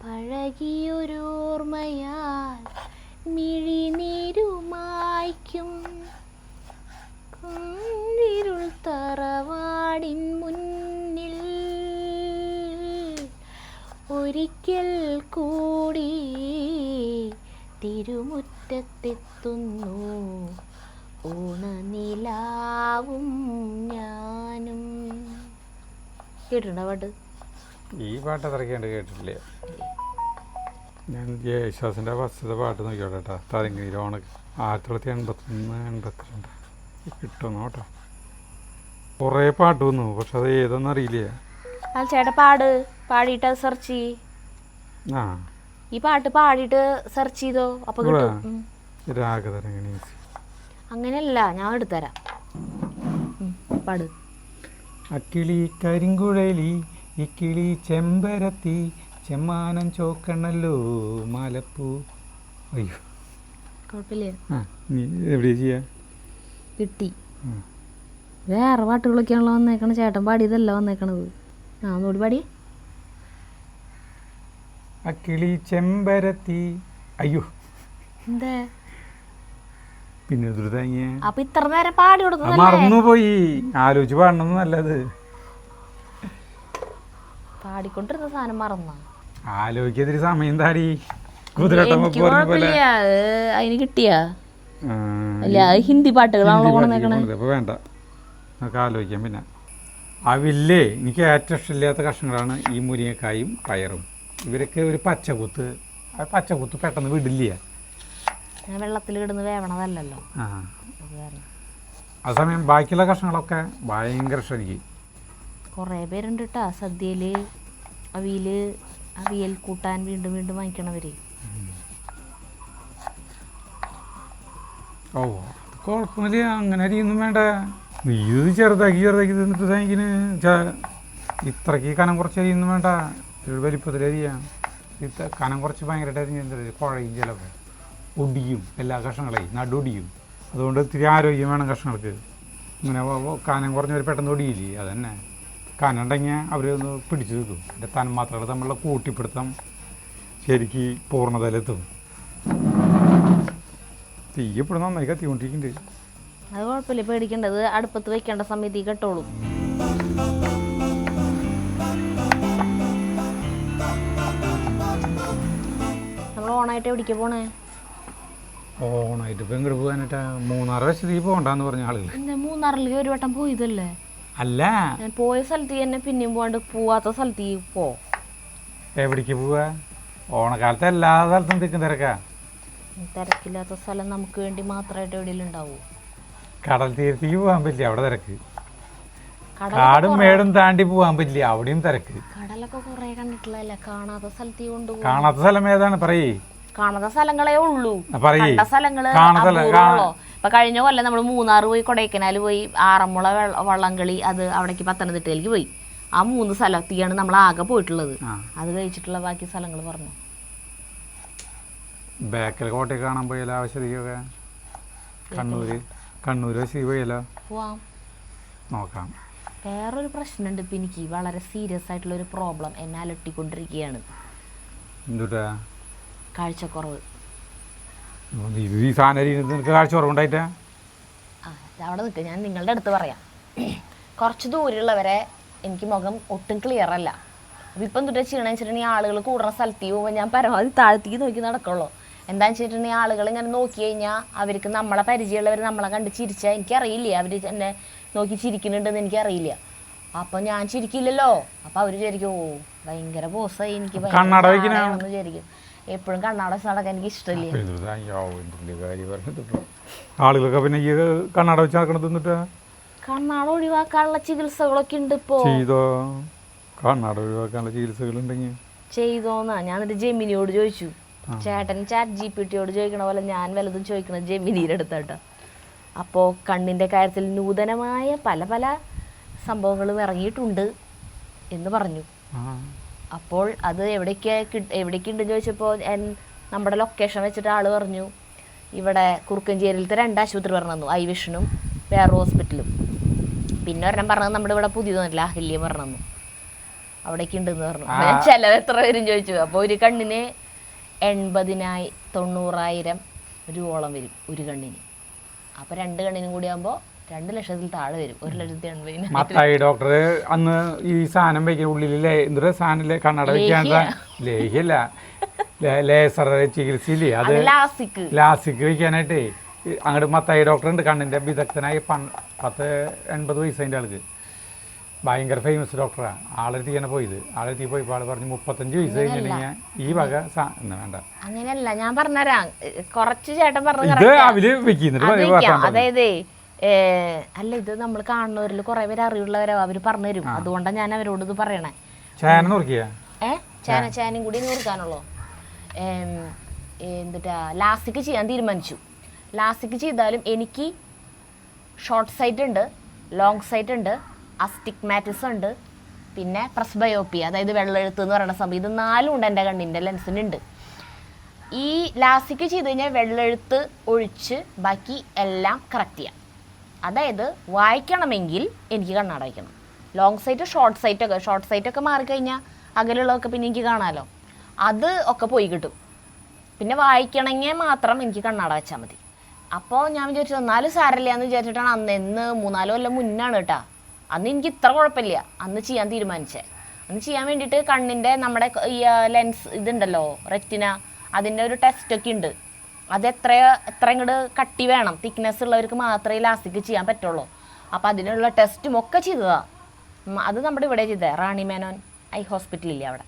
പഴകിയൊരോർമ്മയാൽ മിഴിനീരുമായ്ക്കും, കുഞ്ഞിരുൾ തറവാടിൻ മുന്നിൽ ഒരിക്കൽ കൂടി തിരുമുറ്റത്തെത്തുന്നു ഓണനിലാവും ഞാനും. കേട്ടിട്ടുണ്ടോ പാട്ട്? ഈ പാട്ട് അത്രയ്ക്ക് കേട്ടിട്ടില്ല ഞാൻ. യേശുദാസിൻ്റെ ഫസ്റ്റത്തെ പാട്ട് നോക്കിയോട്ടെ കേട്ടോ, തരംഗിണി ഓണക്ക് 1981-82 കിട്ടുന്നു കേട്ടോ. കുറേ പാട്ട് വന്നു, പക്ഷെ അത് ഏതൊന്നും അറിയില്ല. ചേട്ടാ പാടിയിട്ട് അത് സെർച്ച് ചെയ്യ്. ആ, ഈ പാട്ട് പാടിയിട്ട് സെർച്ച് ചെയ്തോ, അപ്പൊ കിട്ടും. രാഗതരംഗിണി. അങ്ങനെയല്ല, ഞാൻ എടുത്തരാം, പാട്. അക്കിളി കരിങ്കുഴലി ഇക്കിളി ചെമ്പരത്തി ചെമ്മാനം ചോക്കണല്ലോ മലപ്പൂ. അയ്യോ, കുഴപ്പമില്ല, നീ എവിടെയാ ചെയ്യാ? കിട്ടി. വേറെ പാട്ടുകളൊക്കെയാണല്ലോ വന്നേക്കണ, ചേട്ടൻ പാടിയതല്ല വന്നേക്കണത്. ആ, ഒന്നുകൂടി പാടി. അക്കിളി ചെമ്പരത്തി. അയ്യോ, എന്താ പിന്നെ ദ്രുതങ്ങിയ അപ്പൊ ഇത്ര നേരം പാടി കൊടുക്കും, മറന്നുപോയി. ആലോചിച്ച് പാടണം നല്ലത്. പാടിക്കൊണ്ടിരുന്ന സാധനം മറന്ന ആലോചിക്കതിരി സമയം താടി കുതിരട്ടം പോലെ. അതിന് കിട്ടിയാ അല്ല, ഹിന്ദി പാട്ടുകളാണല്ലോ ഓണന്നേക്കണേ. അപ്പൊ വേണ്ട, നമുക്ക് ആലോചിക്കാം. പിന്നെ അവില്ലേ, എനിക്ക് ഏറ്റവും ഇഷ്ടമില്ലാത്ത കഷ്ണങ്ങളാണ് ഈ മുരിങ്ങക്കായും പയറും. ഇവരൊക്കെ ഒരു പച്ചക്കുത്ത്, ആ പച്ചക്കുത്ത് പെട്ടെന്ന് വിടില്ല. ഞാൻ വെള്ളത്തിൽ കിടന്ന് വേവണതല്ലോ. ആ സമയം ബാക്കിയുള്ള കഷ്ണങ്ങളൊക്കെ ഭയങ്കര ഇഷ്ടം എനിക്ക്. കുറേ പേരുണ്ട് കേട്ടാ സദ്യയില് അവിയൽ കൂട്ടാൻ വീണ്ടും വീണ്ടും വാങ്ങിക്കണവര്. ഓ, കുഴപ്പമില്ല, അങ്ങനെ അരിയൊന്നും വേണ്ട. ഇത് ചെറുതാക്കി തിന്നിട്ട് താങ്കിന് ഇത്രയ്ക്ക് കനം കുറച്ച് അരിയൊന്നും വേണ്ട. ഒരു വലിപ്പത്തിൽ അരിയാം. കനം കുറച്ച് ഭയങ്കരമായിട്ട് അരിഞ്ഞ കുഴയും, ചിലപ്പോൾ ഒടിയും, എല്ലാ കഷ്ണങ്ങളെയും നടൊടിയും. അതുകൊണ്ട് ഇത്തിരി ആരോഗ്യം വേണം കഷ്ണങ്ങൾക്ക്. ഇങ്ങനെ കനം കുറഞ്ഞവർ പെട്ടെന്ന് ഒടിയില്ലേ, അതന്നെ. കനം ഉണ്ടെങ്കിൽ അവരൊന്ന് പിടിച്ചു നിൽക്കും. എൻ്റെ തന്മാത്രകൾ തമ്മിലുള്ള കൂട്ടിപ്പിടുത്തം ശരിക്ക് പൂർണ്ണതയിലെത്തും. തീ എപ്പോഴും നന്നായി കത്തിക്കൊണ്ടിരിക്കുന്നുണ്ട്. അത് കുഴപ്പമില്ല, പേടിക്കേണ്ടത് അടുപ്പത്ത് വെക്കേണ്ട സമയത്ത് കേട്ടോളൂ. നമ്മൾ ഓണായിട്ട് എവിടേക്ക് പോണേ? ഓണായിട്ട് ഇപ്പം എങ്ങോട്ട് പോകാനായിട്ടാ? മൂന്നാർ വശത്തേക്ക് പോകണ്ടെന്ന് പറഞ്ഞ ആളുകൾ. മൂന്നാറിലേക്ക് ഒരു വട്ടം പോയതല്ലേ? അല്ല, ഞാൻ പോയ സ്ഥലത്ത് തന്നെ പിന്നെയും പോകാണ്ട് പോവാത്ത സ്ഥലത്തേക്ക് പോ. എവിടേക്ക് പോവാ? ഓണക്കാലത്ത് എല്ലാ സ്ഥലത്തും തിക്കും തിരക്കാ. തിരക്കില്ലാത്ത സ്ഥലം നമുക്ക് വേണ്ടി മാത്രമായിട്ട് എവിടെയെങ്കിലും ഉണ്ടാവൂ? കടൽ തീരത്തേക്ക് പോകാൻ പറ്റില്ല, അവിടെ തിരക്ക്. കാടും മേടും താണ്ടി പോകാൻ പറ്റില്ല, അവിടെയും തിരക്ക്. കടലൊക്കെ കുറെ കണ്ടിട്ടുള്ളതല്ലേ, കാണാത്ത സ്ഥലത്തേക്ക് കൊണ്ടുപോകും. കാണാത്ത സ്ഥലം ഏതാണ് പറയേ? കാണാത്ത സ്ഥലങ്ങളേ ഉള്ളൂ, പറയേ. കണ്ട സ്ഥലങ്ങള് അപൂർവ്വമുള്ളൂ. ഇപ്പൊ കഴിഞ്ഞ കൊല്ലം നമ്മൾ മൂന്നാർ പോയി, കൊടൈക്കനാൽ പോയി, ആറന്മുള വള്ളംകളി, അത് അവിടേക്ക് പത്തനംതിട്ടയിലേക്ക് പോയി. ആ 3 സ്ഥലത്തേക്കാണ് നമ്മൾ ആകെ പോയിട്ടുള്ളത്. അത് കഴിച്ചിട്ടുള്ള ബാക്കി സ്ഥലങ്ങൾ പറഞ്ഞു. ബേക്കൽ കോട്ടയൊക്കെ കാണാൻ പോയാലോ? ആവശ്യത്തിക്കൊക്കെ കണ്ണൂര് ശരി പോയാലോ? പോവാം, നോക്കാം. വേറൊരു പ്രശ്നമുണ്ട് ഇപ്പം എനിക്ക്, വളരെ സീരിയസ് ആയിട്ടുള്ളൊരു പ്രോബ്ലം എന്നെ അലട്ടിക്കൊണ്ടിരിക്കുകയാണ്. എന്തുട്ടാ? കാഴ്ചക്കുറവ്. ഈ സാധനം നിനക്ക് കാഴ്ചക്കുറവുണ്ടായിട്ടാ? അവിടെ നിൽക്കുക, ഞാൻ നിങ്ങളുടെ അടുത്ത് പറയാം. കുറച്ച് ദൂരെയുള്ളവരെ എനിക്ക് മുഖം ഒട്ടും ക്ലിയർ അല്ല. അപ്പം ഇപ്പം തൊട്ട് ചെയ്യണമെന്ന് വെച്ചിട്ടുണ്ടെങ്കിൽ ആളുകൾ കൂടുന്ന സ്ഥലത്തേക്ക് പോകുമ്പോൾ ഞാൻ പരമാവധി താഴത്തേക്ക് നോക്കി നടക്കുള്ളൂ. എന്താണെന്ന് വെച്ചിട്ടുണ്ടെങ്കിൽ ആളുകൾ ഇങ്ങനെ നോക്കി കഴിഞ്ഞാൽ അവർക്ക് നമ്മളെ പരിചയമുള്ളവർ നമ്മളെ കണ്ട് ചിരിച്ചാൽ എനിക്കറിയില്ല അവർ എന്നെ നോക്കി ചിരിക്കുന്നുണ്ടെന്ന് എനിക്കറിയില്ല. അപ്പം ഞാൻ ചിരിക്കില്ലല്ലോ. അപ്പം അവർ വിചാരിക്കും ഓ ഭയങ്കര ബോസായി, എനിക്ക് ഭയങ്കര വിചാരിക്കും. എപ്പോഴും കണ്ണാട വെച്ച് നടക്കാൻ എനിക്ക് ഇഷ്ടമില്ല. ആളുകളൊക്കെ പിന്നെ ഈ കണ്ണാട വെച്ച് നടക്കണത് എന്നിട്ട് കണ്ണാട ഒഴിവാക്കാനുള്ള ചികിത്സകളൊക്കെ ഉണ്ട് ഇപ്പോ. ചെയ്തോ? കണ്ണാട ഒഴിവാക്കാനുള്ള ചികിത്സകൾ ഉണ്ടെങ്കിൽ ചെയ്തോന്നാ ഞാൻ എന്നിട്ട് ജെമിനിയോട് ചോദിച്ചു. ചേട്ടൻ ChatGPT-യോട് ചോദിക്കണ പോലെ ഞാൻ വല്ലതും ചോദിക്കണത് ജെമിനിയുടെ അടുത്താട്ടോ. അപ്പോൾ കണ്ണിൻ്റെ കാര്യത്തിൽ നൂതനമായ പല പല സംഭവങ്ങളും ഇറങ്ങിയിട്ടുണ്ട് എന്ന് പറഞ്ഞു. അപ്പോൾ അത് എവിടേക്കുണ്ടെന്ന് ചോദിച്ചപ്പോൾ നമ്മുടെ ലൊക്കേഷൻ വെച്ചിട്ട് ആൾ പറഞ്ഞു ഇവിടെ കുറുക്കഞ്ചേരിയിലത്തെ 2 ആശുപത്രി പറഞ്ഞു, ഐ വിഷനും വേറെ ഹോസ്പിറ്റലും. പിന്നെ ഒരെണ്ണം പറഞ്ഞത് നമ്മുടെ ഇവിടെ പുതിയതൊന്നുമില്ല, അഹല്യം പറഞ്ഞു, അവിടേക്ക് ഉണ്ടെന്ന് പറഞ്ഞു. ചിലവ് എത്ര വരും ചോദിച്ചു. അപ്പോൾ ഒരു കണ്ണിന് 80,000-90,000 രൂപയോളം വരും ഒരു കണ്ണിന്. അപ്പോൾ 2 കണ്ണിനും കൂടി ആകുമ്പോൾ 2 ലക്ഷത്തിൽ താഴെ വരും, 1,80,000. മത്തായി ഡോക്ടർ അന്ന് ഈ സാധനം വയ്ക്കുന്ന ഉള്ളിൽ എന്തൊരു സാധനം കണ്ണട വെക്കാൻ ലേഹ്യല്ല ലേസർ ചികിത്സയില്ലേ, അത് ലാസിക്ക് വയ്ക്കാനായിട്ടേ അങ്ങോട്ട് മത്തായി ഡോക്ടർ ഉണ്ട്, കണ്ണിൻ്റെ വിദഗ്ധനായി 80 വയസ്സതിൻ്റെ ആൾക്ക്, ഭയങ്കര ഫേമസ് ഡോക്ടറാണ്. ആളെടുത്ത് ഇങ്ങനെ പോയത്, ആളെടുത്ത് പോയപ്പോൾ ആൾ പറഞ്ഞു 35 വയസ്സ് കഴിഞ്ഞിട്ടുണ്ടെങ്കിൽ ഈ വക എന്നാ വേണ്ട. അങ്ങനെയല്ല, ഞാൻ പറഞ്ഞുതരാം. കുറച്ച് ചേട്ടൻ പറഞ്ഞു അതായത് അല്ല ഇത് നമ്മൾ കാണുന്നവരിൽ കുറെ പേര് അറിവുള്ളവരോ അവർ പറഞ്ഞു തരും. അതുകൊണ്ടാണ് ഞാൻ അവരോട് ഇത് പറയണേ. ചേനയും കൂടി നോർക്കാനുള്ളൂ. എന്നിട്ടാ ലാസിക്ക് ചെയ്യാൻ തീരുമാനിച്ചു. ലാസിക്ക് ചെയ്താലും എനിക്ക് ഷോർട്ട് സൈറ്റ് ഉണ്ട്, ലോങ് സൈറ്റ് ഉണ്ട്, അസ്റ്റിഗ്മാറ്റിസ് ഉണ്ട്, പിന്നെ പ്രസ്ബയോപ്പി അതായത് വെള്ളെഴുത്ത് എന്ന് പറയുന്ന സംഭവം. ഇത് 4 ഉണ്ട് എൻ്റെ കണ്ണിൻ്റെ ലെൻസിനുണ്ട്. ഈ ലാസിക്ക് ചെയ്ത് കഴിഞ്ഞാൽ വെള്ളെഴുത്ത് ഒഴിച്ച് ബാക്കി എല്ലാം കറക്റ്റ് ചെയ്യാം. അതായത് വായിക്കണമെങ്കിൽ എനിക്ക് കണ്ണാട വയ്ക്കണം. ലോങ് സൈറ്റ് ഷോർട്ട് സൈറ്റൊക്കെ മാറിക്കഴിഞ്ഞാൽ അകലുള്ളതൊക്കെ പിന്നെ എനിക്ക് കാണാമല്ലോ, അത് ഒക്കെ പോയി കിട്ടും. പിന്നെ വായിക്കണമെങ്കിൽ മാത്രം എനിക്ക് കണ്ണാട വെച്ചാൽ മതി. അപ്പോൾ ഞാൻ വിചാരിച്ചു 4 സാരമില്ല എന്ന് വിചാരിച്ചിട്ടാണ് അന്ന് 3-4 കൊല്ലം മുന്നാണ് കേട്ടോ. അന്ന് എനിക്ക് ഇത്ര കുഴപ്പമില്ല, അന്ന് ചെയ്യാൻ തീരുമാനിച്ചത്. അന്ന് ചെയ്യാൻ വേണ്ടിയിട്ട് കണ്ണിൻ്റെ നമ്മുടെ ഈ ലെൻസ് ഇതുണ്ടല്ലോ റെറ്റിന, അതിൻ്റെ ഒരു ടെസ്റ്റൊക്കെ ഉണ്ട്. അത് എത്ര ഇങ്ങോട്ട് കട്ടി വേണം, തിക്നെസ് ഉള്ളവർക്ക് മാത്രമേ ലാസ്റ്റിക്ക് ചെയ്യാൻ പറ്റുള്ളൂ. അപ്പോൾ അതിനുള്ള ടെസ്റ്റും ഒക്കെ ചെയ്തതാണ്. അത് നമ്മുടെ ഇവിടെ ചെയ്തത് റാണി മേനോൻ ഐ ഹോസ്പിറ്റലില്ലേ അവിടെ.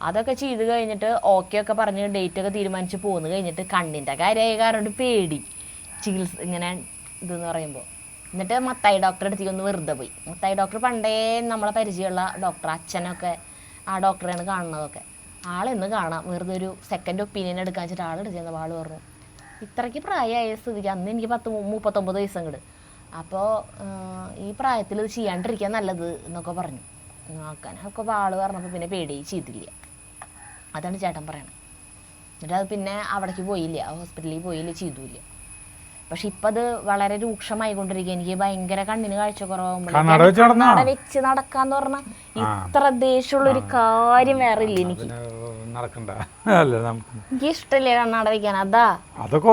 അതൊക്കെ ചെയ്ത് കഴിഞ്ഞിട്ട് ഓക്കെ ഒക്കെ പറഞ്ഞ് ഡേറ്റൊക്കെ തീരുമാനിച്ച് പോന്ന് കഴിഞ്ഞിട്ട് കണ്ണിൻ്റെ കാര്യമായ കാരണം പേടി ചികിത്സ ഇങ്ങനെ ഇതെന്ന് പറയുമ്പോൾ. എന്നിട്ട് മത്തായി ഡോക്ടറെ അടുത്തേക്ക് ഒന്ന് വെറുതെ പോയി. മത്തായി ഡോക്ടർ പണ്ടേ നമ്മളെ പരിചയമുള്ള ഡോക്ടർ, അച്ഛനൊക്കെ ആ ഡോക്ടറെയാണ് കാണുന്നതൊക്കെ. ആളെന്ന് കാണാം, വെറുതെ ഒരു സെക്കൻഡ് ഒപ്പീനിയൻ എടുക്കാൻ വെച്ചിട്ട് ആളെടുത്ത് ചെന്ന ആൾ പറഞ്ഞു ഇത്രയ്ക്ക് പ്രായമായ സ്ഥിതിക്ക്, അന്ന് എനിക്ക് 39 വയസ്സും കൂടെ, അപ്പോൾ ഈ പ്രായത്തിൽ ഇത് ചെയ്യാണ്ടിരിക്കാൻ നല്ലത് എന്നൊക്കെ പറഞ്ഞു. നോക്കാനൊക്കെ ആൾ പറഞ്ഞപ്പോൾ പിന്നെ പേടി ചെയ്തില്ല. അതാണ് ചേട്ടൻ പറയണത്. എന്നിട്ട് അത് പിന്നെ അവിടേക്ക് പോയില്ല, ഹോസ്പിറ്റലിൽ പോയില്ല, ചെയ്തില്ല. പക്ഷെ ഇപ്പം അത് വളരെ രൂക്ഷമായിക്കൊണ്ടിരിക്കുക. എനിക്ക് ഭയങ്കര കണ്ണിന് കാഴ്ചക്കുറവാകുമ്പോൾ കണ്ണട വെച്ച് നടക്കാന്ന് പറഞ്ഞാൽ ഇത്ര ദേഷ്യമുള്ളൊരു കാര്യം വേറെ ഇല്ല എനിക്ക്. എനിക്ക് ഇഷ്ടമില്ല കണ്ണട വെക്കാൻ. അതാ അതൊക്കെ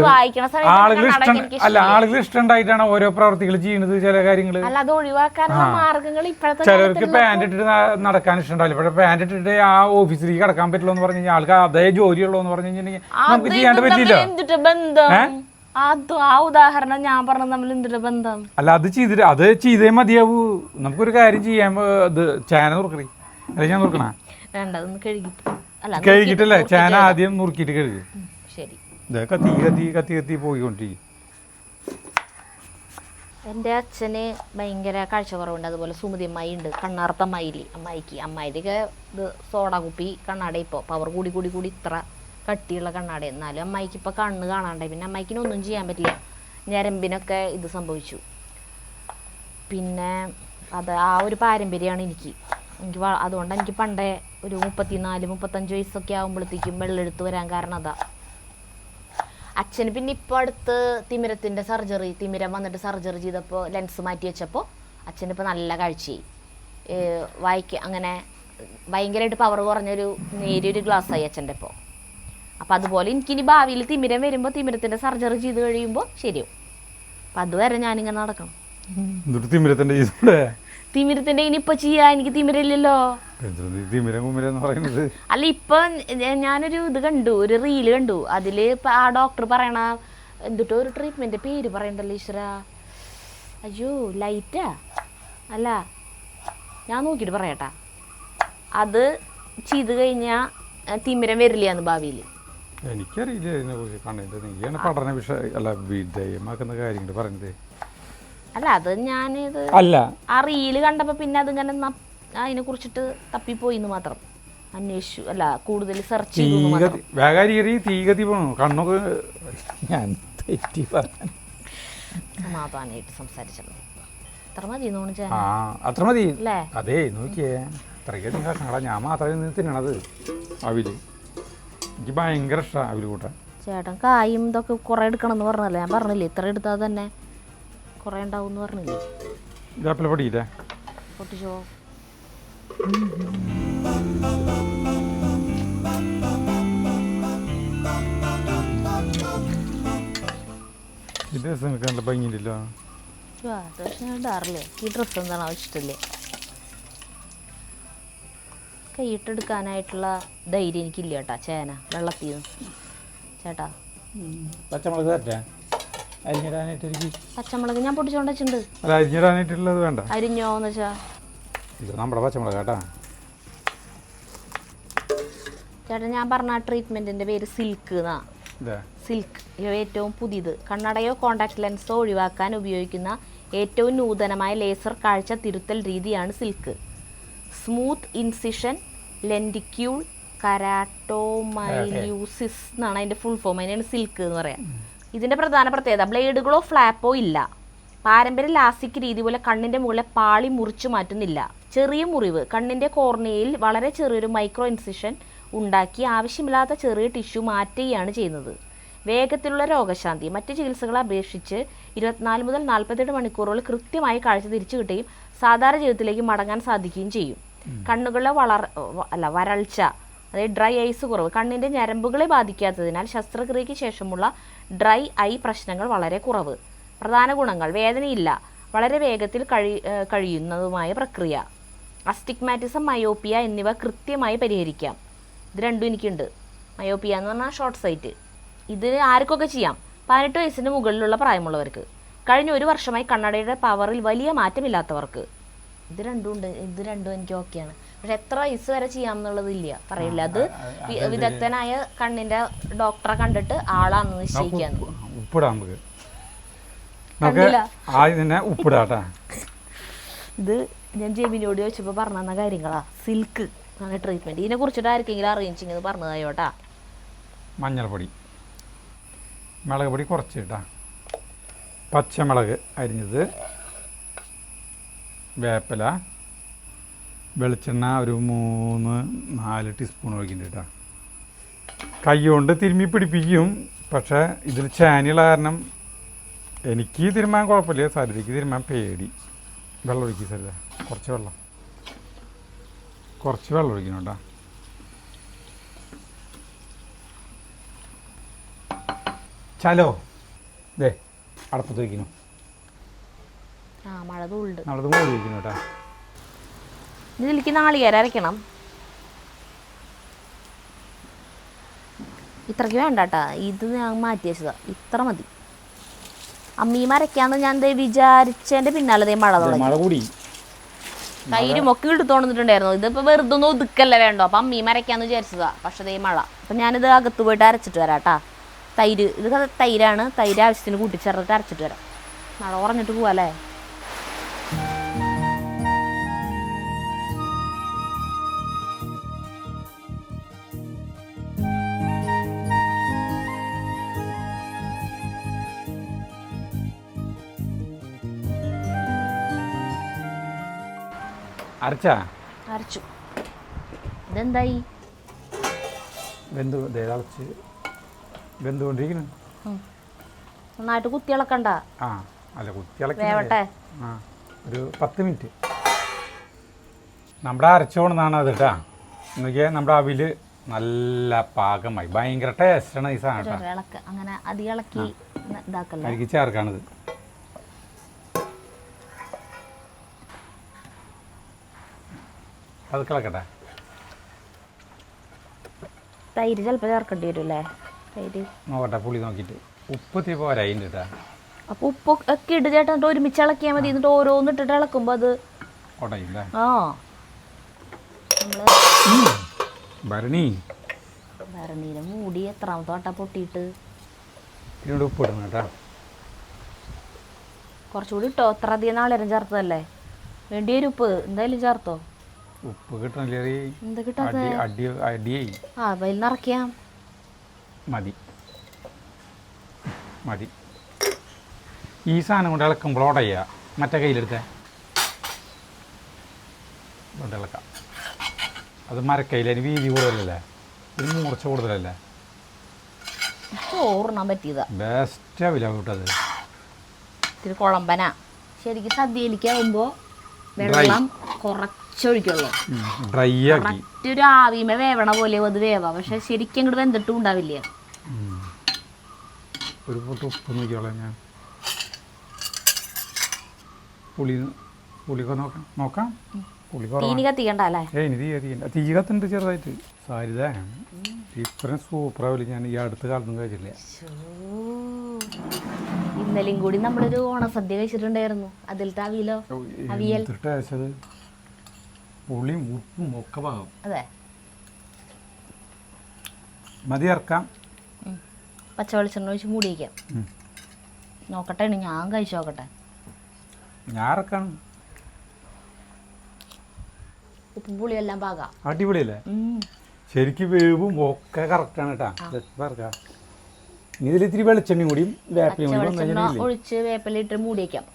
വായിക്കണ സമയത്ത് ആളുകൾ ഇഷ്ടമുണ്ടായിട്ടാണ് ഓരോ പ്രവർത്തികൾ ചെയ്യുന്നത്. ചില കാര്യങ്ങൾ അല്ല, അത് ഒഴിവാക്കാനുള്ള മാർഗങ്ങൾ ഇപ്പോഴത്തെ ചിലർക്ക് പാന്റ് ഇട്ടിട്ട് നടക്കാൻ ഇഷ്ടമുണ്ടാവില്ല. പക്ഷെ പാന്റ് ഇട്ടിട്ട് ആ ഓഫീസിലേക്ക് കടക്കാൻ പറ്റില്ല എന്ന് പറഞ്ഞു കഴിഞ്ഞാൽ ആൾക്ക് അതേ ജോലിയുള്ളൂ എന്ന് പറഞ്ഞു കഴിഞ്ഞിട്ടുണ്ടെങ്കിൽ നമുക്ക് ചെയ്യാണ്ട് പറ്റില്ല. എന്തിട്ട് ബന്ധം? ആ ഉദാഹരണം ഞാൻ പറഞ്ഞത് നമ്മൾ എന്തിട്ട് ബന്ധം? അല്ല, അത് ചെയ്തേ മതിയാവൂ. നമുക്കൊരു കാര്യം ചെയ്യാൻ ചേന നുറുക്കണേ, അല്ലെ ഞാൻ നുറുക്കണ വേണ്ട, അതൊന്ന് കഴുകിട്ടല്ലേ ചേന ആദ്യം നുറുക്കിയിട്ട് കഴുകി. ശരി, കത്തി പോയിക്കൊണ്ടിരിക്കും. എൻ്റെ അച്ഛന് ഭയങ്കര കാഴ്ചക്കുറവുണ്ട്. അതുപോലെ സുമതി അമ്മായി ഉണ്ട്, കണ്ണാർത്ത അമ്മായില്ലേ, അമ്മായിക്കൊക്കെ ഇത് സോഡ കുപ്പി കണ്ണാട. ഇപ്പോൾ പവർ കൂടി ഇത്ര കട്ടിയുള്ള കണ്ണാട. എന്നാലും അമ്മായിക്ക് ഇപ്പോൾ കണ്ണ് കാണാണ്ടായി. പിന്നെ അമ്മായിക്കിനൊന്നും ചെയ്യാൻ പറ്റില്ല, ഞരമ്പിനൊക്കെ ഇത് സംഭവിച്ചു. പിന്നെ ആ ഒരു പാരമ്പര്യമാണ് എനിക്ക്. അതുകൊണ്ട് എനിക്ക് പണ്ടേ ഒരു 34-35 വയസ്സൊക്കെ ആകുമ്പോഴത്തേക്കും വെള്ളെടുത്ത് വരാൻ കാരണം അതാ. അച്ഛന് പിന്നെ ഇപ്പോൾ അടുത്ത് തിമിരത്തിൻ്റെ സർജറി, തിമിരം വന്നിട്ട് സർജറി ചെയ്തപ്പോൾ ലെൻസ് മാറ്റി വെച്ചപ്പോൾ അച്ഛനിപ്പോൾ നല്ല കാഴ്ചയായി. അങ്ങനെ ഭയങ്കരമായിട്ട് പവർ കുറഞ്ഞൊരു നേരിയൊരു ഗ്ലാസ്സായി അച്ഛൻ്റെ ഇപ്പോൾ. അപ്പം അതുപോലെ എനിക്കിനി ഭാവിയിൽ തിമിരം വരുമ്പോൾ തിമിരത്തിൻ്റെ സർജറി ചെയ്ത് കഴിയുമ്പോൾ ശരിയാവും. അപ്പം അതുവരെ ഞാനിങ്ങനെ നടക്കണം. തിമിരത്തിന്റെ ഇനിയിപ്പൊ ചെയ്യാ, എനിക്ക് തിമിരയില്ലല്ലോ. തിമിരം കുമിരെന്ന് പറയുന്നത് അല്ല, ഇപ്പൊ ഞാനൊരു ഇത് കണ്ടു, ഒരു റീല് കണ്ടു. അതില് ആ ഡോക്ടർ പറയണ എന്തിട്ടോ ഒരു ട്രീറ്റ്മെന്റ് പേര് പറയണ്ടല്ലോ ഈശ്വര. അയ്യോ, ലൈറ്റാ അല്ല, ഞാൻ നോക്കിയിട്ട് പറയട്ടാ. അത് ചെയ്ത് കഴിഞ്ഞാ തിമിരം വരില്ലാന്ന് ഭാവിയിൽ. എനിക്കറിയില്ല ഇതിനെക്കുറിച്ച്. കണ്ടിട്ട് നീയാണ് പഠന വിഷയം അല്ല വിധേയമാക്കുന്ന കാര്യങ്ങൾ പറഞ്ഞത്. അല്ല, അത് ഞാനിത് അല്ല ആ റീല് കണ്ടപ്പോ പിന്നെ അതിങ്ങനെ അതിനെ കുറിച്ചിട്ട് തപ്പിപ്പോയിന്ന് മാത്രം അന്വേഷിച്ചു. അല്ല, കൂടുതൽ സെർച്ച് ചെയ്തു. വേഗാരി തീഗതി പോണു കണ്ണൊക്കെ ഞാൻ തെറ്റി പറഞ്ഞു. സമാധാനായിട്ട് സംസാരിച്ചത് അത്ര മതി തോന്നിച്ചാ. ആ അത്ര മതി അല്ലേ? അതേ നോക്കിയേ, ഇത്രയ്ക്കധികം കഷ്ണങ്ങളാ. ഞാൻ മാത്രമേ തിന്നണത് അവില്. എനിക്ക് ഭയങ്കര ഇഷ്ടമാണ് അവില് കൂട്ടാൻ. ചേട്ടൻ കായും ഇതൊക്കെ കുറെ എടുക്കണം എന്ന് പറഞ്ഞല്ലേ? ഞാൻ പറഞ്ഞില്ലേ ഇത്ര എടുത്താൽ തന്നെ കുറെ ഉണ്ടാവും എന്ന് പറഞ്ഞില്ലേ? ഇതാപ്പിലെ പൊടിയില്ലേ? പൊട്ടിച്ചോ. ഈ ഡ്രസ്സ് എനിക്ക് നല്ല ഭംഗിയില്ലല്ലോ. പക്ഷെ ഞാൻ ഇടാറില്ലേ? ഈ ഡ്രസ്സ് എന്താണ് ആവശ്യമില്ലേ? കൈയിട്ടെടുക്കാനായിട്ടുള്ള ധൈര്യം എനിക്കില്ല കേട്ടാ. ചേന വെള്ളത്തിൽ നിന്ന് ചേട്ടാ. പച്ചമുളക് തരട്ടെ അരിഞ്ഞിടാനായിട്ട്? എനിക്ക് പച്ചമുളക് ഞാൻ പൊട്ടിച്ചോണ്ട് വെച്ചിട്ടുണ്ട്. അല്ല, അരിഞ്ഞിടാനായിട്ടുള്ളത് വേണ്ട. അരിഞ്ഞോന്ന് വെച്ചാ ഇത് നമ്മുടെ പച്ചമുളക് കേട്ടാ. ചേട്ടാ, ഞാൻ പറഞ്ഞ ആ ട്രീറ്റ്മെന്റിന്റെ പേര് സിൽക്ക് എന്നാ. സിൽക്ക് ഏറ്റവും പുതിയത്. കണ്ണടയോ കോണ്ടാക്ട് ലെൻസോ ഒഴിവാക്കാൻ ഉപയോഗിക്കുന്ന ഏറ്റവും നൂതനമായ ലേസർ കാഴ്ച തിരുത്തൽ രീതിയാണ് സിൽക്ക്. സ്മൂത്ത് ഇൻസിഷൻ ലെൻഡിക്യൂൾ കരാട്ടോമൈല്യൂസിസ് എന്നാണ് അതിൻ്റെ ഫുൾ ഫോം. അതിനാണ് സിൽക്ക് എന്ന് പറയാം. ഇതിൻ്റെ പ്രധാന പ്രത്യേകത ബ്ലേഡുകളോ ഫ്ലാപ്പോ ഇല്ല. പാരമ്പര്യ ലാസിക് രീതി പോലെ കണ്ണിൻ്റെ മുകളിലെ പാളി മുറിച്ചു മാറ്റുന്നില്ല. ചെറിയ മുറിവ് കണ്ണിൻ്റെ കോർണിയയിൽ വളരെ ചെറിയൊരു മൈക്രോ ഇൻസിഷൻ ഉണ്ടാക്കി ആവശ്യമില്ലാത്ത ചെറിയ ടിഷ്യൂ മാറ്റുകയാണ് ചെയ്യുന്നത്. വേഗത്തിലുള്ള രോഗശാന്തി. മറ്റ് ചികിത്സകളെ അപേക്ഷിച്ച് 24 മുതൽ 48 മണിക്കൂറുകൾ കൃത്യമായി കാഴ്ച തിരിച്ചു കിട്ടുകയും സാധാരണ ജീവിതത്തിലേക്ക് മടങ്ങാൻ സാധിക്കുകയും ചെയ്യും. കണ്ണുകളിലെ വരൾച്ച, അതായത് ഡ്രൈ ഐസ് കുറവ്, കണ്ണിൻ്റെ ഞരമ്പുകളെ ബാധിക്കാത്തതിനാൽ ശസ്ത്രക്രിയയ്ക്ക് ശേഷമുള്ള ഡ്രൈ ഐ പ്രശ്നങ്ങൾ വളരെ കുറവ്. പ്രധാന ഗുണങ്ങൾ: വേദനയില്ല, വളരെ വേഗത്തിൽ കഴിയുന്നതുമായ പ്രക്രിയ, അസ്റ്റിഗ്മാറ്റിസം, മയോപ്പിയ എന്നിവ കൃത്യമായി പരിഹരിക്കാം. ഇത് രണ്ടും എനിക്കുണ്ട്. മയോപ്പിയ എന്ന് പറഞ്ഞാൽ ഷോർട്ട് സൈറ്റ്. ഇത് ആർക്കൊക്കെ ചെയ്യാം? 18 വയസ്സിന് മുകളിലുള്ള പ്രായമുള്ളവർക്ക്, കഴിഞ്ഞ 1 വർഷമായി കണ്ണടയുടെ പവറിൽ വലിയ മാറ്റമില്ലാത്തവർക്ക്. ഇത് രണ്ടും ഉണ്ട്. ഇത് രണ്ടും എനിക്ക് ഓക്കെയാണ്. പക്ഷെ എത്ര വയസ്സ് വരെ ചെയ്യാമെന്നുള്ളതില്ല, പറയില്ല. അത് വിദഗ്ധനായ കണ്ണിന്റെ ഡോക്ടറെ കണ്ടിട്ട് ആളാന്ന് നിശ്ചയിക്കാന്ന്. ഉപ്പിടാം ഉപ്പിടാട്ടാ. ഇത് ഞാൻ ജെബിനോട് ചോദിച്ചപ്പോൾ പറഞ്ഞു തന്ന കാര്യങ്ങളാ. സിൽക്ക് ആണ് ട്രീറ്റ്മെന്റ്. ഇതിനെ കുറിച്ചിട്ട് ആർക്കെങ്കിലും അറിയിച്ചെങ്കിൽ പറഞ്ഞതായോട്ടാ. മഞ്ഞൾപ്പൊടി, മുളക് പൊടി കുറച്ച് കേട്ടാ, പച്ചമുളക് അരിഞ്ഞത്, വേപ്പില, വെളിച്ചെണ്ണ ഒരു 3-4 ടീസ്പൂൺ ഒഴിക്കുന്നുണ്ട് കേട്ടോ. കൈ കൊണ്ട് തിരുമ്മി പിടിപ്പിക്കും. പക്ഷേ ഇതിൽ ചാനിയുള്ള കാരണം എനിക്ക് തിരുമ്മാൻ കുഴപ്പമില്ല, സരിതയ്ക്ക് തിരുമ്മാൻ പേടി. വെള്ളം ഒഴിക്കും സരിത, കുറച്ച് വെള്ളം ഒഴിക്കണം കേട്ടോ. ചലോ ദേ അടപ്പത്ത് വയ്ക്കുന്നു. നമ്മളത് മൂടി വയ്ക്കുന്നു കേട്ടോ. ഇതിലേക്ക് നാളികേരം അരയ്ക്കണം. ഇത്രയ്ക്ക് വേണ്ട കേട്ടാ. ഇത് ഞാൻ മാറ്റി വെച്ചതാ. ഇത്ര മതി. അമ്മീ മരയ്ക്കാന്ന് ഞാൻ വിചാരിച്ചതിന്റെ പിന്നാലെ മഴ തുടങ്ങി. തൈരും ഒക്കെ എടുത്തോണ്ടിട്ടുണ്ടായിരുന്നു. ഇതിപ്പോ വെറുതെ ഒന്നും ഒതുക്കല്ല വേണ്ടോ. അപ്പൊ അമ്മീ മരയ്ക്കാന്ന് വിചാരിച്ചതാ. പക്ഷെ ദേ മഴ. അപ്പൊ ഞാനിത് അകത്ത് പോയിട്ട് അരച്ചിട്ട് വരാം കേട്ടാ. തൈര്, ഇത് തൈരാണ്. തൈര് ആവശ്യത്തിന് കൂട്ടിച്ചേർത്തിട്ട് അരച്ചിട്ട് വരാം. മഴ കുറഞ്ഞിട്ട് പോവാല്ലേ. അരച്ചു. ഇതെന്തായി? വെന്തുകൊണ്ടിരിക്കുന്നു. നന്നായിട്ട് കുത്തിയിളക്കണ്ട. വേവട്ടെ. ഒരു 10 മിനിറ്റ്. നമ്മുടെ അരച്ചോണെന്നാണ് അത് കേട്ടാ. എന്നൊക്കെ നമ്മുടെ അവില് നല്ല പാകമായി. ഭയങ്കര ടേസ്റ്റാണ് ഈ സാധനം. അങ്ങനെ അധികം ഇളക്കി ഇതാക്കല്ലേ. എനിക്ക് ചേർക്കാണിത്. അത് കിളക്കട്ടെ. തൈര് ചിലപ്പോൾ ചേർക്കേണ്ടി വരും അല്ലേ? തൈര് നോക്കട്ടെ, പുളി നോക്കിയിട്ട്. ഉപ്പ് തീ പോരായിട്ടുണ്ട് കേട്ടാ. അപ്പോൾ ഉപ്പൊക്കെ ഇട്ട് ചേട്ടാ എന്നിട്ട് ഒരുമിച്ച് ഇളക്കിയാൽ മതി. എന്നിട്ട് ഓരോന്ന് ഇട്ടിട്ട് ഇളക്കുമ്പോൾ അത് ഉടയില്ലേ? ആ ഭരണി ഭരണീനെ മൂടി എത്രാമത്തെ വട്ട പൊട്ടിയിട്ട് ഇതിനോട് ഉപ്പ് ഇടണം കേട്ടാ. കുറച്ചുകൂടി ഇട്ടോ, എത്ര അധികം നാളേരം ചേർത്തതല്ലേ, വേണ്ടി വരും ഉപ്പ് എന്തായാലും ചേർത്തോ. ഉപ്പ് കിട്ടണില്ലേ? എന്താ കിട്ടാത്ത? അടിയായി. ആ വയൽ നിറയ്ക്കാം. മതി മതി. ഈ സാധനം കൊണ്ട് ഇളക്കുമ്പോൾ ഉടയ്യ. മറ്റേ കയ്യിലെടുത്തേ കൊണ്ട് ഇളക്കാം. അത് മരക്കയിൽ അതിന് വീതി കൂടുതലല്ലേ, ഇതിന് മൂർച്ച കൂടുതലല്ലേ. ചോറിനാൻ പറ്റിയതാ. ബെസ്റ്റ് ആവില്ല കൂട്ടത്. ഇത്തിരി കുഴമ്പനാ. ശരിക്കും സദ്യയിലേക്കാവുമ്പോൾ വെള്ളം കുറച്ചൊഴിക്കുള്ളൂ. ഡ്രൈ ആക്കി മറ്റൊരു ആവിമ വേവണ പോലെ അത് വേവാ, പക്ഷെ ശരിക്കും ഇങ്ങോട്ട് വെന്തിട്ടും ഉണ്ടാവില്ല. ഒരു പൊട്ട് ഉപ്പ് നോക്കിയോളാം ഞാൻ. പുളിയൊക്കെ നോക്കാം. പുളി തീനി കത്തിക്കണ്ട അല്ലേ? ഇനി തീ കത്തുണ്ട് ചെറുതായിട്ട്. സാരിത ഇത്രയും സൂപ്പറാവില്ല ഞാൻ ഈ അടുത്ത കാലത്തൊന്നും കഴിച്ചില്ല. ഇന്നലെയും കൂടി നമ്മളൊരു ഓണസദ്യ കഴിച്ചിട്ടുണ്ടായിരുന്നു. അതിലത്തെ അവിയൽ ടേസ്റ്റത് പുളിയും ഉപ്പും ഒക്കെ പാകം. അതെ, മതി ഇറക്കാം. പച്ച വെളിച്ചെണ്ണ ഒഴിച്ച് മൂടി വയ്ക്കാം. നോക്കട്ടെ, ഞാൻ കഴിച്ചു നോക്കട്ടെ. ഞാൻ ഇറക്കാം. ഉപ്പും പുളിയും എല്ലാം പാകാം. അടിപൊളിയല്ലേ? ശരിക്കും വേവും ഒക്കെ കറക്റ്റാണ് കേട്ടാ. ഇറക്കാം. ഇനി ഇതിൽ ഇത്തിരി വെളിച്ചെണ്ണയും കൂടിയും വേപ്പയും കൂടി ഒഴിച്ച് വേപ്പില ഇട്ട് മൂടി വയ്ക്കാം.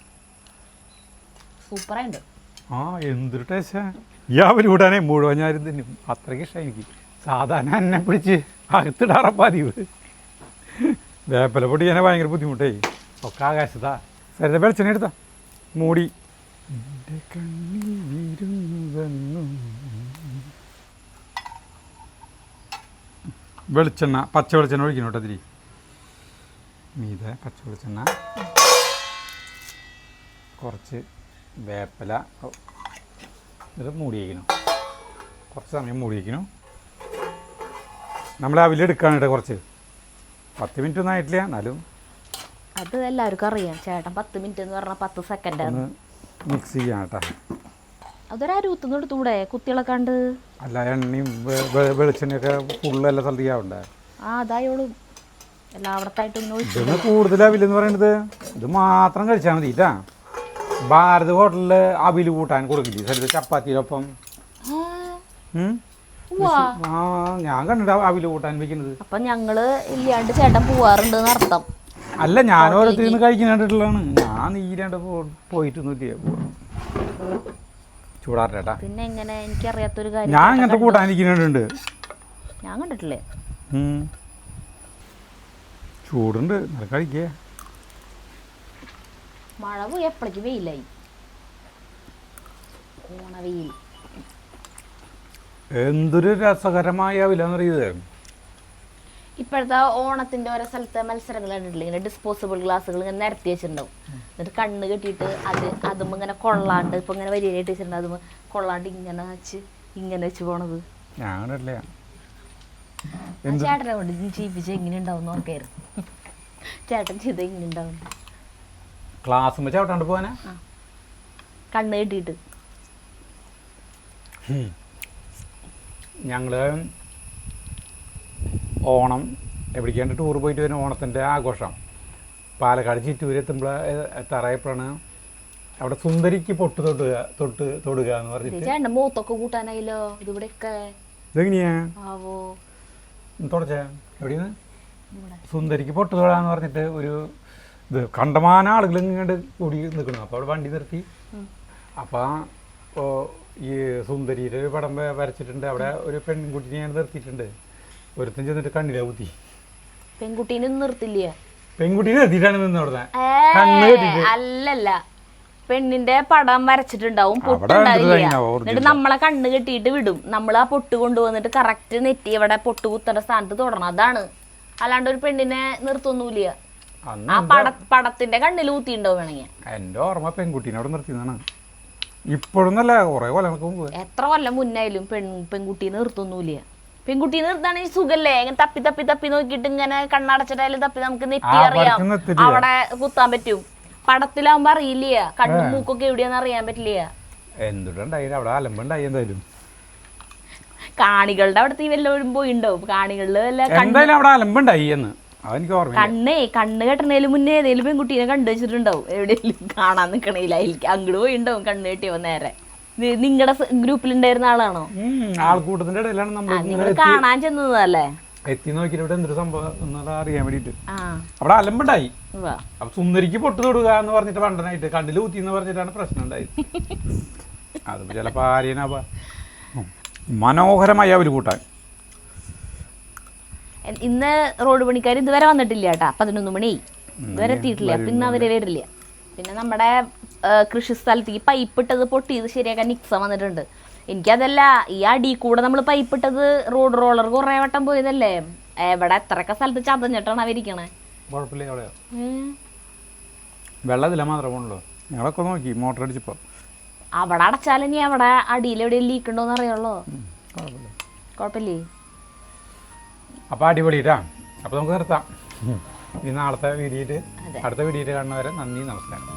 സൂപ്പറായിട്ട്. ആ എന്തൊരു ടേസ്റ്റാ. യാവല് കൂടാനേ മുഴുവൻ ഞാനും തിന്നും. അത്രയ്ക്ക് ഇഷ്ടം എനിക്ക്. സാധാരണ എന്നെ പിടിച്ച് അകത്തിടാറ പതിവ്. വേപ്പല പൊടി ഞാൻ ഭയങ്കര ബുദ്ധിമുട്ടേ. ഒക്കെ ആകാശത്താ. സരിത വെളിച്ചെണ്ണ എടുത്താ മൂടി. വെളിച്ചെണ്ണ, പച്ച വെളിച്ചെണ്ണ ഒഴിക്കണം കേട്ടോ. തിരി മീതെ പച്ച വെളിച്ചെണ്ണ, കുറച്ച് വേപ്പില. ഇത് മൂടി വയ്ക്കണം. കുറച്ച് സമയം മൂടി വയ്ക്കണം. നമ്മൾ അവിലെടുക്കാണ് കേട്ടോ. കുറച്ച് 10 മിനിറ്റ് ഒന്നും ആയിട്ടില്ല, എന്നാലും അത് എല്ലാവർക്കും അറിയാം. ചേട്ടൻ 10 മിനിറ്റ് എന്ന് പറഞ്ഞാൽ 10 സെക്കൻഡ് ഒന്ന് മിക്സ് ചെയ്യാം കേട്ടോ. അതൊരു അരുത്തുനിന്ന് എടുത്തൂടെ കുത്തികളെ കണ്ട്? അല്ല, എണ്ണയും വെളിച്ചെണ്ണയൊക്കെ ഫുള്ള് എല്ലാ സ്ഥലത്ത് ചെയ്യാവുണ്ടേ. ആ അതായോളും എല്ലായിടത്തായിട്ടൊന്നും ഇതൊന്ന് കൂടുതൽ അവിലെന്ന് പറയുന്നത് ഇത് മാത്രം കഴിച്ചാൽ മതി കേട്ടാ. ഭാരത് ഹോട്ടലിൽ അവിൽ കൂട്ടാൻ കൊടുക്കില്ലേ സരിത ചപ്പാത്തിയിലൊപ്പം? ഞാൻ കണ്ടിട്ട് അവിൽ കൂട്ടാൻ വെക്കുന്നത്. അപ്പൊ ഞങ്ങള് ഇല്ലാണ്ട് ചേട്ടൻ പോവാറുണ്ട് അർത്ഥം. അല്ല, ഞാൻ ഓരോരുത്തർ നിന്ന് കഴിക്കാനായിട്ടുള്ളതാണ്. ഞാൻ നീരാണ്ട് പോയിട്ടൊന്നുമില്ല. ചൂടാറേട്ടാ. പിന്നെ എങ്ങനെ? എനിക്കറിയാത്തൊരു കാര്യം. ഞാൻ അങ്ങനത്തെ കൂട്ടാനിരിക്കുന്നുണ്ട്. ഞാൻ കണ്ടിട്ടില്ലേ? ചൂടുണ്ട്, നല്ല കഴിക്കേ. മഴ പോയി എപ്പോഴേക്ക് വെയിലായി. ഓണവെയിൽ എന്തൊരു രസകരമായ അവിലെന്ന് പറയുന്നത്. ഇപ്പോഴത്തെ ഓണത്തിന്റെ ഓരോ സ്ഥലത്തെ മത്സരങ്ങൾ കണ്ടിട്ടില്ല? ഇങ്ങനെ ഡിസ്പോസിബിൾ ഗ്ലാസ്സുകൾ ഇങ്ങനെ നിരത്തി വെച്ചിട്ടുണ്ടാവും. എന്നിട്ട് കണ്ണ് കെട്ടിയിട്ട് അതും ഇങ്ങനെ കൊള്ളാണ്ട് ഇപ്പൊ ഇങ്ങനെ വരിയായിട്ട് വെച്ചിട്ടുണ്ട്. അതും കൊള്ളാണ്ട് ഇങ്ങനെ വെച്ച് പോണത് ഞാൻ കണ്ടിട്ടില്ല. ചേട്ടനെ കൊണ്ട് ചെയ്യിപ്പിച്ച എങ്ങനെ ഉണ്ടാവും നോക്കായിരുന്നു. ചേട്ടൻ ചെയ്ത എങ്ങനെ ഉണ്ടാവും? ക്ലാസ് ചവിട്ടാണ്ട് പോവാനാ? കണ്ണ് കെട്ടിയിട്ട്. ഞങ്ങള് ഓണം എവിടേക്കാണ്ട് ടൂർ പോയിട്ട് വരുന്ന ഓണത്തിൻ്റെ ആഘോഷം പാലക്കാട് ചിറ്റൂര് എത്താറായപ്പോഴാണ് അവിടെ സുന്ദരിക്ക് പൊട്ട് തൊടുക എന്ന് പറഞ്ഞിട്ട്. ചേട്ടൻ്റെ മൂത്തൊക്കെ കൂട്ടാനായില്ലോ ഇതിവിടെയൊക്കെ. ഇതെങ്ങനെയാ ആവോ തുടച്ചേ? എവിടെയാണ്? സുന്ദരിക്ക് പൊട്ട് തൊടാന്ന് പറഞ്ഞിട്ട് ഒരു ഇത് കണ്ടമാന ആളുകൾ ഇങ്ങോട്ട് കൂടി നിൽക്കണം. അപ്പോൾ അവിടെ വണ്ടി നിർത്തി. അപ്പോൾ ഈ സുന്ദരിയുടെ ഒരു പടം വരച്ചിട്ടുണ്ട്. അവിടെ ഒരു പെൺകുട്ടിനെ ഞാൻ നിർത്തിയിട്ടുണ്ട്. ഒരുത്തൻ ചെന്നിട്ട് കണ്ണിലെ കുത്തി. പെൺകുട്ടീനെ നിർത്തില്ല, പെൺകുട്ടീനെ നിർത്തിയിട്ടാണ് നിന്ന് അവിടെ. അല്ലല്ല, പെണ്ണിന്റെ പടം വരച്ചിട്ടുണ്ടാവും, പൊട്ടുണ്ടാവില്ല. എന്നിട്ട് നമ്മളെ കണ്ണ് കെട്ടിയിട്ട് വിടും. നമ്മൾ ആ പൊട്ട് കൊണ്ടുവന്നിട്ട് കറക്റ്റ് നെറ്റി ഇവിടെ പൊട്ട് കുത്തേണ്ട സ്ഥാനത്ത് തൊടണം. അതാണ്. അല്ലാണ്ട് ഒരു പെണ്ണിനെ നിർത്തൊന്നുമില്ല. ആ പടത്തിന്റെ കണ്ണിൽ ഊത്തിണ്ടാവും വേണമെങ്കിൽ. എന്റെ ഓർമ്മ പെൺകുട്ടീനെ അവിടെ നിർത്തിയതാണ്. ഇപ്പോഴൊന്നല്ല കുറെ കൊല്ലങ്ങൾക്ക് മുമ്പ്. എത്ര കൊല്ലം മുന്നായാലും പെൺകുട്ടീനെ നിർത്തുന്നില്ല. പെൺകുട്ടീനെ നിർത്താണെങ്കിൽ സുഖല്ലേ, ഇങ്ങനെ തപ്പി തപ്പി തപ്പി നോക്കിയിട്ട് ഇങ്ങനെ കണ്ണടച്ചിട്ടായാലും തപ്പി നമുക്ക് നെറ്റി അറിയാം, അവിടെ കുത്താൻ പറ്റും. പടത്തിലാവുമ്പോ അറിയില്ല, കണ്ണും മൂക്കൊക്കെ എവിടെയാന്ന് അറിയാൻ പറ്റില്ല. എന്തുണ്ടായി അവിടെ അലമ്പുണ്ടായി എന്തായാലും. കാണികളുടെ അവിടത്തെ വല്ലവരും പോയിണ്ടാവും, കാണികളില് എന്തായാലും അവിടെ അലമ്പുണ്ടായി എന്ന് അതെനിക്ക് ഓർമ്മ. കണ്ണ് കെട്ടണേല് മുന്നേ ഏതെങ്കിലും പെൺകുട്ടീനെ കണ്ടു വെച്ചിട്ടുണ്ടാവും, എവിടെയെങ്കിലും കാണാൻ നിക്കണേലായിരിക്കും, അങ്ങോട്ട് പോയിണ്ടാവും കണ്ണ് കെട്ടിയവ നേരെ. നിങ്ങളുടെ ഗ്രൂപ്പിലുണ്ടായിരുന്ന ആളാണോ? ആൾക്കൂട്ടത്തിന്റെ ഇടയിലാണ് നിങ്ങൾ കാണാൻ ചെന്നതല്ലേ? എത്തി നോക്കിയിട്ട് ഇവിടെ എന്തൊരു സംഭവം അറിയാൻ വേണ്ടിട്ട് അവിടെ അലമ്പുണ്ടായി. അപ്പൊ സുന്ദരിക്ക് പൊട്ട് തൊടുക എന്ന് പറഞ്ഞിട്ട് പണ്ടനായിട്ട് കണ്ണില് ഊത്തി എന്ന് പറഞ്ഞിട്ടാണ് പ്രശ്നം ഉണ്ടായത്. അതിപ്പോ ചിലപ്പോ ആര്യനാ മനോഹരമായി അവര് കൂട്ടാൻ. ഇന്ന് റോഡ് പണിക്കാർ ഇതുവരെ വന്നിട്ടില്ല കേട്ടാ, 11 മണി ഇതുവരെ എത്തിയിട്ടില്ല. അപ്പൊ ഇന്ന് അവര് വരില്ല. പിന്നെ നമ്മുടെ കൃഷി സ്ഥലത്തേക്ക് പൈപ്പ് ഇട്ടത് പൊട്ടിയത് ശരിയാക്കാൻ നിക്സ വന്നിട്ടുണ്ട്. എനിക്കതല്ല, ഈ അടി കൂടെ നമ്മൾ പൈപ്പ് ഇട്ടത് റോഡ് റോളർ കുറെ വട്ടം പോയതല്ലേ, എവിടെ എത്രയൊക്കെ സ്ഥലത്ത് ചതഞ്ഞിട്ടാണ് അവരിക്കണേ. കുഴപ്പമില്ല, വെള്ളത്തില്ല മാത്രമേ പോണല്ലോ. ഞങ്ങളൊക്കെ നോക്കി മോട്ടർ അടിച്ചപ്പോ അവിടെ അടച്ചാലും ഇനി അവിടെ അടിയിൽ എവിടെ ലീക്ക് ഉണ്ടോന്ന് അറിയുള്ളൂ. കുഴപ്പമില്ലേ? അപ്പൊ അടിപൊളിട്ടാ. അപ്പൊ നമുക്ക് നിർത്താം. ഇനി നാളത്തെ വീഡിയോയിട്ട് അടുത്ത വീഡിയോയിട്ട് കാണുന്നവരെ നന്ദി, നമസ്കാരം.